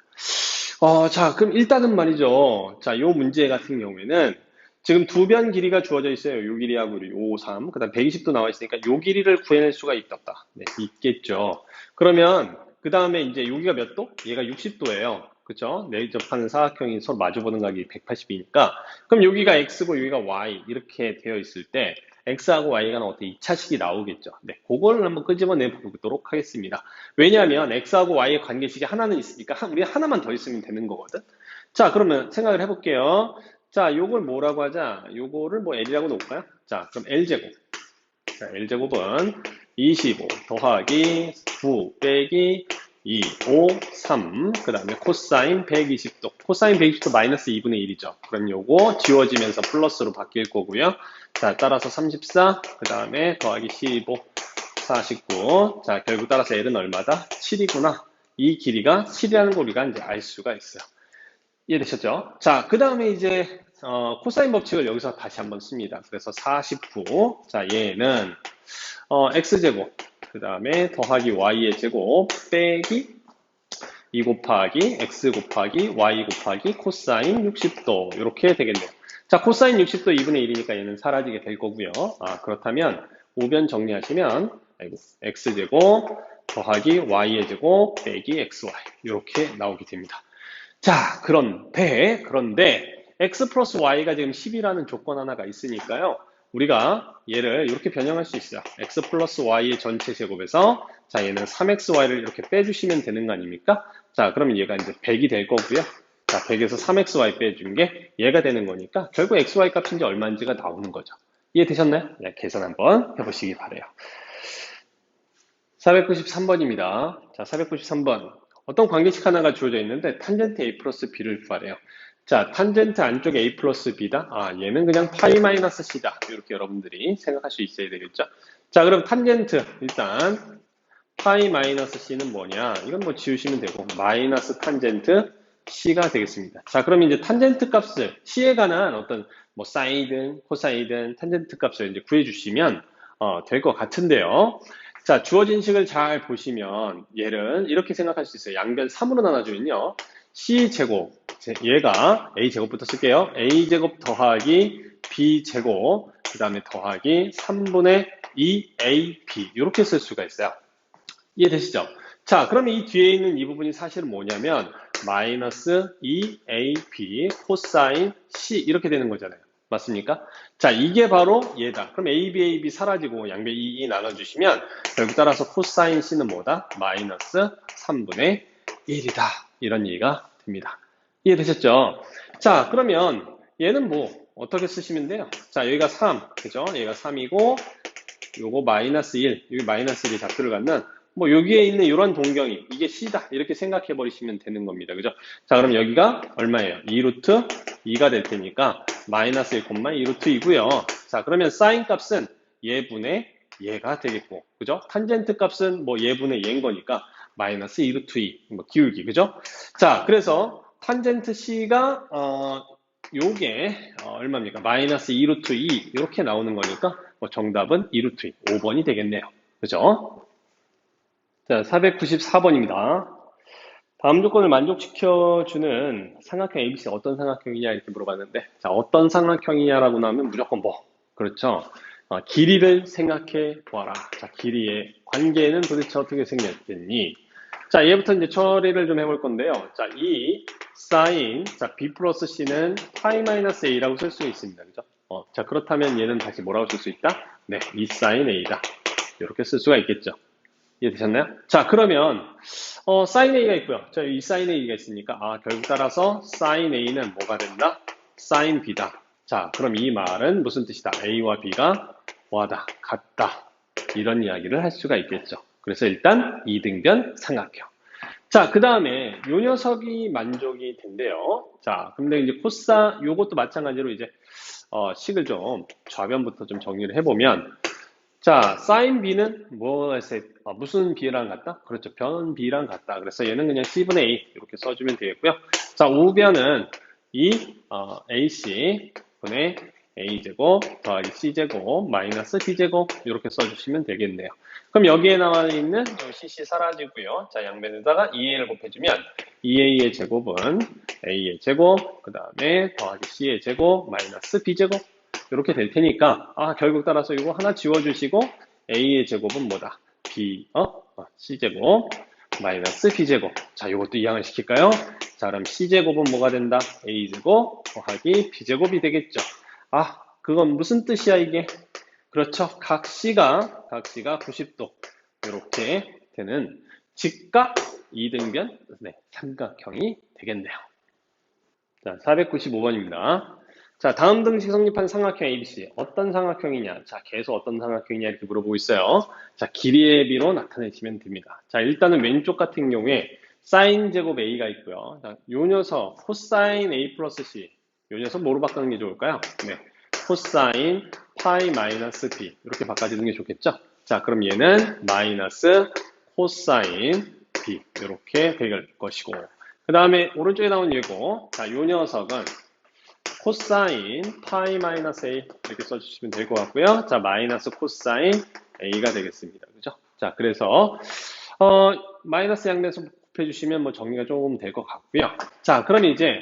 Speaker 1: 자, 그럼 일단은 말이죠. 자, 이 문제 같은 경우에는 지금 두 변 길이가 주어져 있어요. 요 길이하고 5, 3, 그 다음 120도 나와 있으니까 요 길이를 구해낼 수가 있다. 네, 있겠죠. 그러면 그 다음에 이제 여기가 몇 도? 얘가 60도예요. 그쵸? 내접하는 사각형이 서로 마주보는 각이 180이니까 그럼 여기가 x고 여기가 y 이렇게 되어 있을 때 x하고 y가 어떻게 2차식이 나오겠죠. 네, 그거를 한번 끄집어내 보도록 하겠습니다. 왜냐하면 x하고 y의 관계식이 하나는 있으니까 우리 하나만 더 있으면 되는 거거든. 자, 그러면 생각을 해볼게요. 자, 요걸 뭐라고 하자? 요거를 뭐 L이라고 놓을까요? 자, 그럼 L제곱. 자, L제곱은 25 더하기 9 빼기 2, 5, 3. 그 다음에 코사인 120도. 코사인 120도 마이너스 2분의 1이죠. 그럼 요거 지워지면서 플러스로 바뀔 거고요. 자, 따라서 34. 그 다음에 더하기 15. 49. 자, 결국 따라서 L은 얼마다? 7이구나. 이 길이가 7이라는 거 우리가 이제 알 수가 있어요. 이해되셨죠? 자, 그 다음에 이제 코사인 법칙을 여기서 다시 한번 씁니다. 그래서 49. 자, 얘는 x제곱, 그 다음에 더하기 y의 제곱 빼기 2 곱하기 x 곱하기 y 곱하기 코사인 60도 이렇게 되겠네요. 자, 코사인 60도 2분의 1이니까 얘는 사라지게 될 거고요. 그렇다면 우변 정리하시면 x제곱 더하기 y의 제곱 빼기 xy 이렇게 나오게 됩니다. 자, 그런데 x 플러스 y가 지금 10이라는 조건 하나가 있으니까요. 우리가 얘를 이렇게 변형할 수 있어요. x 플러스 y의 전체 제곱에서 자, 얘는 3xy를 이렇게 빼주시면 되는 거 아닙니까? 자, 그러면 얘가 이제 100이 될 거고요. 자, 100에서 3xy 빼준 게 얘가 되는 거니까 결국 xy 값이 이제 얼마인지가 나오는 거죠. 이해되셨나요? 네, 계산 한번 해보시기 바래요. 493번입니다. 자, 493번. 어떤 관계식 하나가 주어져 있는데 탄젠트 a 플러스 b를 구하래요. 자, 탄젠트 안쪽에 a 플러스 b다. 얘는 그냥 파이 마이너스 c다. 이렇게 여러분들이 생각할 수 있어야 되겠죠. 자, 그럼 탄젠트 일단 파이 마이너스 c는 뭐냐? 이건 뭐 지우시면 되고 마이너스 탄젠트 c가 되겠습니다. 자, 그럼 이제 탄젠트 값을 c에 관한 어떤 뭐 사인이든 코사인이든 탄젠트 값을 이제 구해주시면 될 것 같은데요. 자, 주어진 식을 잘 보시면 얘를 이렇게 생각할 수 있어요. 양변 3으로 나눠주면요. C제곱, 얘가 A제곱부터 쓸게요. A제곱 더하기 B제곱, 그 다음에 더하기 3분의 2AB 이렇게 쓸 수가 있어요. 이해되시죠? 자, 그러면 이 뒤에 있는 이 부분이 사실은 뭐냐면 마이너스 2ab 코사인 c 이렇게 되는 거잖아요. 맞습니까? 자, 이게 바로 얘다. 그럼 ab 사라지고 양배 2 나눠주시면 결국 따라서 코사인 c는 뭐다? 마이너스 3분의 1이다. 이런 얘기가 됩니다. 이해되셨죠? 자, 그러면 얘는 뭐 어떻게 쓰시면 돼요? 자, 여기가 3, 그죠? 얘가 3이고 요거 마이너스 1, 여기 마이너스 1이 작두를 갖는 뭐 여기에 있는 이런 동경이 이게 C다 이렇게 생각해 버리시면 되는 겁니다. 그죠? 자, 그럼 여기가 얼마예요? 2루트 2가 될 테니까 마이너스 1, 2루트 2고요. 자, 그러면 사인 값은 예분의 얘가 되겠고, 그죠? 탄젠트 값은 뭐 예분의 얘인 거니까 마이너스 2루트 2, 뭐 기울기, 그죠? 자, 그래서 탄젠트 C가 요게 얼마입니까? 마이너스 2루트 2 이렇게 나오는 거니까 뭐 정답은 2루트 2, 5번이 되겠네요. 그죠? 자, 494번입니다. 다음 조건을 만족시켜주는 삼각형 ABC 어떤 삼각형이냐 이렇게 물어봤는데 자, 어떤 삼각형이냐라고 나오면 무조건 뭐 그렇죠? 길이를 생각해 보아라. 자, 길이의 관계는 도대체 어떻게 생겼겠니? 자, 얘부터 이제 처리를 좀 해볼 건데요. 자, 이 사인, 자, b 플러스 c는 파이 마이너스 a라고 쓸 수 있습니다. 그죠? 자, 그렇다면 얘는 다시 뭐라고 쓸 수 있다? 네, 이 사인 a다. 이렇게 쓸 수가 있겠죠. 이해되셨나요? 자, 그러면 sin a가 있고요. 자, 이 sin a가 있으니까 결국 따라서 sin a는 뭐가 된다? sin b다. 자, 그럼 이 말은 무슨 뜻이다? a와 b가 뭐하다? 같다. 이런 이야기를 할 수가 있겠죠. 그래서 일단 이등변 삼각형. 자, 그 다음에 요 녀석이 만족이 된대요. 자, 근데 이제 요것도 마찬가지로 이제 식을 좀 좌변부터 좀 정리를 해보면 자, sin b는 무슨 b랑 같다? 그렇죠. 변 b랑 같다. 그래서 얘는 그냥 c분의 a 이렇게 써주면 되겠고요. 자, 우변은 이 ac 분의 a제곱 더하기 c제곱 마이너스 b제곱 이렇게 써주시면 되겠네요. 그럼 여기에 나와 있는 cc 사라지고요. 자, 양변에다가 2a를 곱해주면 2a의 제곱은 a의 제곱 그 다음에 더하기 c의 제곱 마이너스 b제곱 이렇게 될 테니까 결국 따라서 이거 하나 지워주시고 a의 제곱은 뭐다? c제곱 마이너스 b제곱. 자, 이것도 이항을 시킬까요? 자, 그럼 c제곱은 뭐가 된다? a제곱 더하기 b제곱이 되겠죠. 그건 무슨 뜻이야 이게? 그렇죠. 각 C가 90도 이렇게 되는 직각 이등변 삼각형이 되겠네요. 자, 495번입니다. 자, 다음 등식 성립한 삼각형 ABC 어떤 삼각형이냐? 자, 계속 어떤 삼각형이냐 이렇게 물어보고 있어요. 자, 길이의 비로 나타내시면 됩니다. 자, 일단은 왼쪽 같은 경우에 사인 제곱 A가 있고요. 자, 요 녀석 코사인 A 플러스 C 요 녀석 뭐로 바꾸는 게 좋을까요? 네, 코사인 파이 마이너스 B 이렇게 바꿔주는 게 좋겠죠? 자, 그럼 얘는 마이너스 코사인 B 이렇게 될 것이고 그 다음에 오른쪽에 나온 얘고 자, 요 녀석은 코사인 파이 마이너스 A 이렇게 써주시면 될 것 같고요. 자, 마이너스 코사인 A가 되겠습니다. 그죠? 자, 그래서 마이너스 양변에서 곱해주시면 뭐 정리가 조금 될 것 같고요. 자, 그럼 이제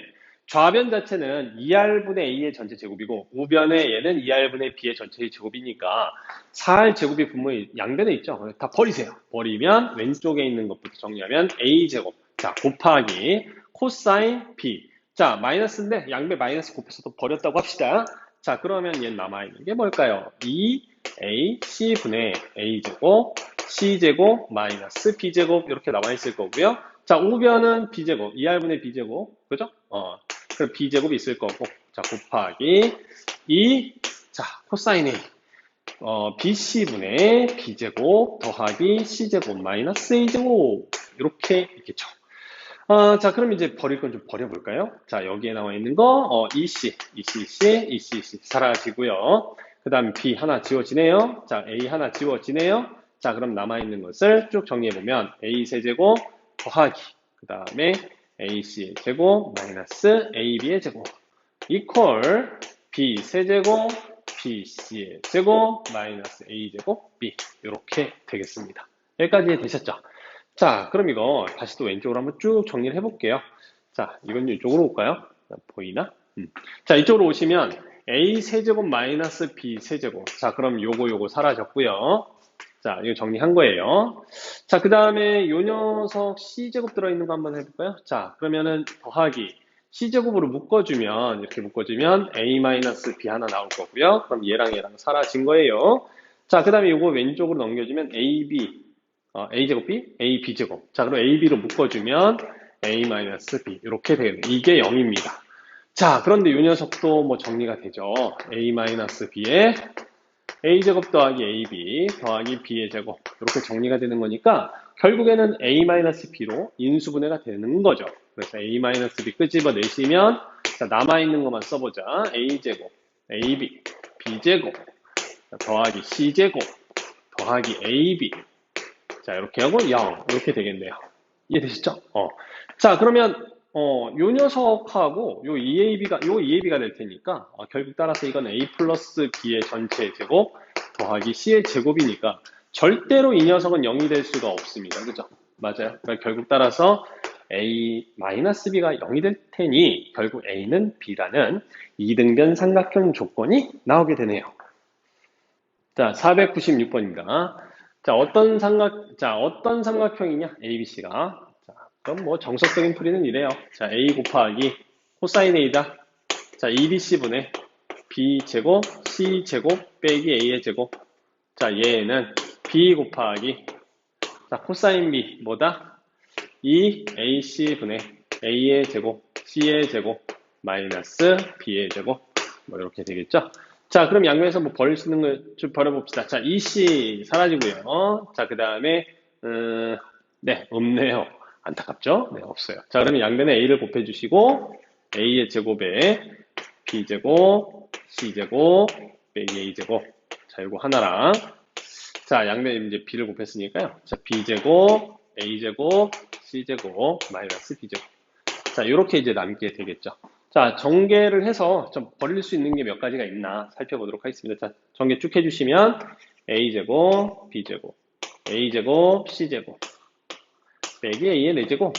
Speaker 1: 좌변 자체는 2R분의 A의 전체 제곱이고 우변의 얘는 2R분의 B의 전체 제곱이니까 4R 제곱이 분명히 양변에 있죠. 다 버리세요. 버리면 왼쪽에 있는 것부터 정리하면 A제곱 자, 곱하기 코사인 B 자, 마이너스인데 양배 마이너스 곱해서 또 버렸다고 합시다. 자, 그러면 얘 남아있는 게 뭘까요? 2AC분의 A제곱, C제곱, 마이너스 B제곱 이렇게 남아있을 거고요. 자, 우변은 B제곱, 2R분의 B제곱, 그죠? 그럼 B제곱이 있을 거고, 자, 곱하기 자, 코사인 A, BC분의 B제곱 더하기 C제곱 마이너스 A제곱 이렇게 있겠죠. 자, 그럼 이제 버릴 건 좀 버려볼까요? 자, 여기에 나와 있는 거, EC 사라지고요. 그 다음에 B 하나 지워지네요. 자, A 하나 지워지네요. 자, 그럼 남아있는 것을 쭉 정리해보면 A 세제곱 더하기, 그 다음에 AC의 제곱 마이너스 AB의 제곱 이퀄 B 세제곱 BC의 제곱 마이너스 A제곱 B 이렇게 되겠습니다. 여기까지 되셨죠? 자, 그럼 이거 다시 또 왼쪽으로 한번 쭉 정리를 해볼게요. 자, 이건 이쪽으로 올까요? 보이나? 자, 이쪽으로 오시면 A 세제곱 마이너스 B 세제곱. 자, 그럼 요거 사라졌고요. 자, 이거 정리한 거예요. 자, 그 다음에 요 녀석 C제곱 들어있는 거 한번 해볼까요? 자, 그러면은 더하기 C제곱으로 묶어주면, 이렇게 묶어주면 A-B 하나 나올 거고요. 그럼 얘랑 사라진 거예요. 자, 그 다음에 요거 왼쪽으로 넘겨주면 AB, A제곱 B, AB제곱. 자, 그럼 AB로 묶어주면 A-B. 이렇게 되겠네요. 이게 0입니다. 자, 그런데 요 녀석도 뭐 정리가 되죠. A-B에 A제곱 더하기 AB 더하기 B의 제곱. 이렇게 정리가 되는 거니까 결국에는 A-B로 인수분해가 되는 거죠. 그래서 A-B 끄집어내시면 자, 남아있는 것만 써보자. A제곱, AB, B제곱, 더하기 C제곱, 더하기 AB. 자, 이렇게 하고 0. 이렇게 되겠네요. 이해되시죠? 자, 그러면 요 녀석하고 요 EAB가 될 테니까 결국 따라서 이건 A 플러스 B의 전체 제곱 더하기 C의 제곱이니까 절대로 이 녀석은 0이 될 수가 없습니다. 그죠? 맞아요. 그러니까 결국 따라서 A-B가 0이 될 테니 결국 A는 B라는 이등변 삼각형 조건이 나오게 되네요. 자, 496번입니다. 자, 어떤 삼각형이냐? ABC가. 자, 그럼 뭐 정석적인 풀이는 이래요. 자, A 곱하기 코사인 A다. 자, EBC분의 B제곱, C제곱 빼기 A의 제곱. 자, 얘는 B 곱하기 자, 코사인 B 뭐다? 2AC분의 A의 제곱, C의 제곱, 마이너스 B의 제곱. 뭐 이렇게 되겠죠? 자, 그럼 양면에서 뭐 버릴 수 있는 걸 좀 버려봅시다. 자, EC 사라지고요. 자, 그 다음에 네, 없네요. 안타깝죠? 네, 없어요. 자, 그러면 양변에 A를 곱해주시고 A의 제곱에 B제곱, C제곱, 빼기 A제곱. 자, 이거 하나랑 자, 양변에 이제 B를 곱했으니까요. 자, B제곱, A제곱, C제곱, 마이너스 B제곱. 자, 이렇게 이제 남게 되겠죠. 자, 전개를 해서 좀 버릴 수 있는 게 몇 가지가 있나 살펴보도록 하겠습니다. 자, 전개 쭉 해주시면 A제곱, B제곱, A제곱, C제곱, 빼기 A의 4제곱.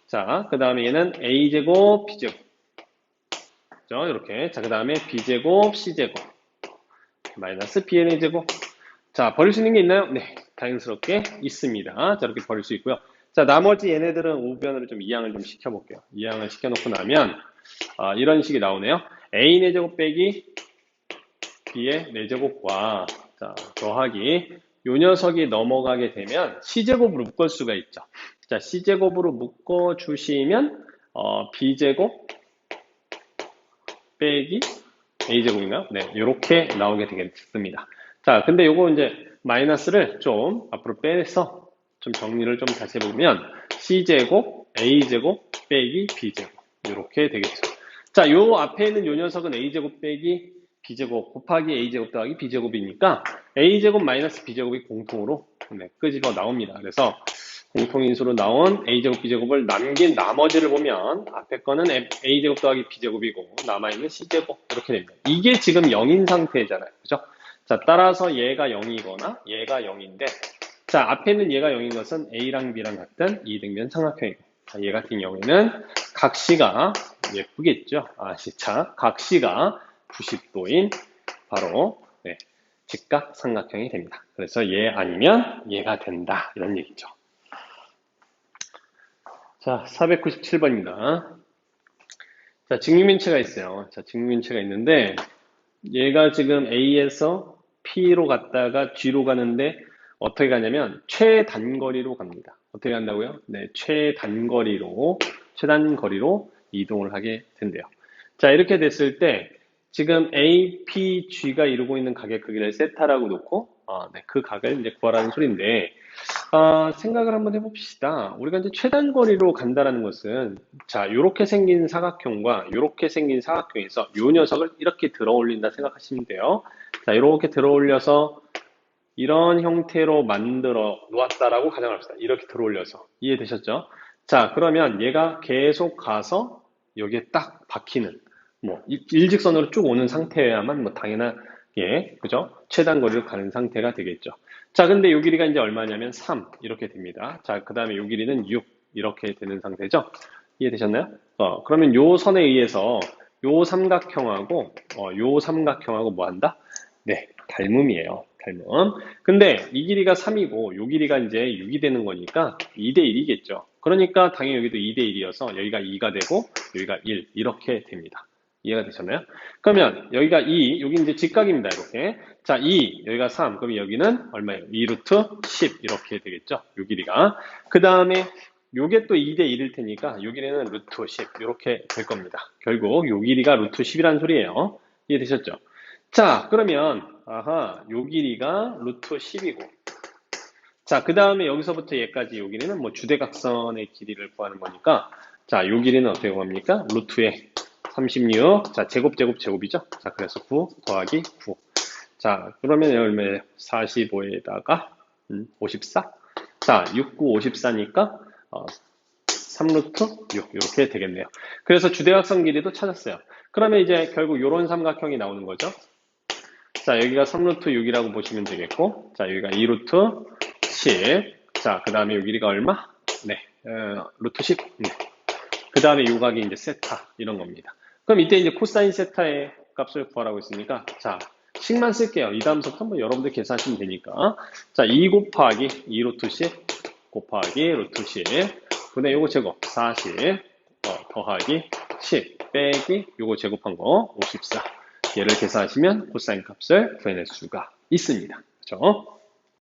Speaker 1: 자, 그 다음에 얘는 A제곱, B제곱. 그죠? 이렇게. 자, 그 다음에 B제곱, C제곱, 마이너스 B의 4제곱. 자, 버릴 수 있는 게 있나요? 네, 다행스럽게 있습니다. 자, 이렇게 버릴 수 있고요. 자, 나머지 얘네들은 우변으로 좀 이항을 좀 시켜볼게요. 이항을 시켜놓고 나면 이런 식이 나오네요. A 4제곱 빼기 B의 4제곱과 자, 더하기 요 녀석이 넘어가게 되면 C제곱으로 묶을 수가 있죠. 자, C제곱으로 묶어주시면 B제곱 빼기 A제곱인가요? 네, 이렇게 나오게 되겠습니다. 자, 근데 요거 이제 마이너스를 좀 앞으로 빼서 좀 정리를 좀 다시 해보면 C제곱, A제곱 빼기 B제곱 이렇게 되겠죠. 자, 요 앞에 있는 요 녀석은 A제곱 빼기 B제곱 곱하기 A제곱 더하기 B제곱이니까 A제곱 마이너스 B제곱이 공통으로 네, 끄집어 나옵니다. 그래서 공통인수로 나온 A제곱 B제곱을 남긴 나머지를 보면 앞에 거는 A제곱 더하기 B제곱이고 남아있는 C제곱 이렇게 됩니다. 이게 지금 0인 상태잖아요. 그죠? 자, 따라서 얘가 0이거나 얘가 0인데 자, 앞에 있는 얘가 0인 것은 A랑 B랑 같은 이등변 삼각형이고 자, 얘 같은 경우에는 각시가 예쁘겠죠? 자, 각시가 90도인 바로 네, 직각 삼각형이 됩니다. 그래서 얘 아니면 얘가 된다 이런 얘기죠. 자, 497번입니다. 자, 직육면체가 있어요. 자, 직육면체가 있는데 얘가 지금 A에서 P로 갔다가 G로 가는데 어떻게 가냐면 최단거리로 갑니다. 어떻게 간다고요? 네, 최단거리로 이동을 하게 된대요. 자, 이렇게 됐을 때 지금 A, P, G가 이루고 있는 각의 크기를 세타라고 놓고 네, 그 각을 이제 구하라는 소리인데 생각을 한번 해봅시다. 우리가 이제 최단거리로 간다라는 것은 자, 요렇게 생긴 사각형과 요렇게 생긴 사각형에서 요 녀석을 이렇게 들어 올린다 생각하시면 돼요. 자, 이렇게 들어 올려서 이런 형태로 만들어 놓았다라고 가정합시다. 이렇게 들어 올려서. 이해되셨죠? 자, 그러면 얘가 계속 가서 여기에 딱 박히는 뭐 일직선으로 쭉 오는 상태여야만 뭐 당연하게 그죠? 최단거리로 가는 상태가 되겠죠. 자, 근데 요 길이가 이제 얼마냐면 3 이렇게 됩니다. 자, 그 다음에 요 길이는 6 이렇게 되는 상태죠. 이해되셨나요? 그러면 요 선에 의해서 요 삼각형하고 요 삼각형하고 뭐 한다? 네, 닮음이에요. 닮음. 근데 이 길이가 3이고 요 길이가 이제 6이 되는 거니까 2대 1이겠죠. 그러니까 당연히 여기도 2대 1이어서 여기가 2가 되고 여기가 1 이렇게 됩니다. 이해가 되셨나요? 그러면 여기가 2, 여기 이제 직각입니다. 이렇게. 자, 2, 여기가 3. 그럼 여기는 얼마예요? 2 루트 10 이렇게 되겠죠. 요 길이가. 그 다음에 요게 또 2대 1일 테니까 요 길이는 루트 10 이렇게 될 겁니다. 결국 요 길이가 루트 10이란 소리예요. 이해되셨죠? 자, 그러면 아하, 요 길이가 루트 10이고 자, 그 다음에 여기서부터 얘까지 요 길이는 뭐 주대각선의 길이를 구하는 거니까 자, 요 길이는 어떻게 구합니까? 루트에 36. 자, 제곱이죠? 자, 그래서 9 더하기 9. 자, 그러면 얼마예요? 45에다가 54. 자, 6, 9, 54니까 3루트 6 이렇게 되겠네요. 그래서 주대각선 길이도 찾았어요. 그러면 이제 결국 이런 삼각형이 나오는 거죠. 자, 여기가 3루트 6이라고 보시면 되겠고, 자, 여기가 2루트 10. 자, 그 다음에 요 길이가 얼마? 네, 루트 10. 네. 그 다음에 요각이 이제 세타 이런 겁니다. 그럼 이때 이제 코사인 세타의 값을 구하라고 했으니까, 자, 식만 쓸게요. 이 다음 속도 뭐 여러분들 계산하시면 되니까. 자, 2 곱하기 2 루트 10 곱하기 루트 10 분의 요거 제곱 40 더하기 10 빼기 요거 제곱한 거 54. 얘를 계산하시면 코사인 값을 구해낼 수가 있습니다. 그렇죠?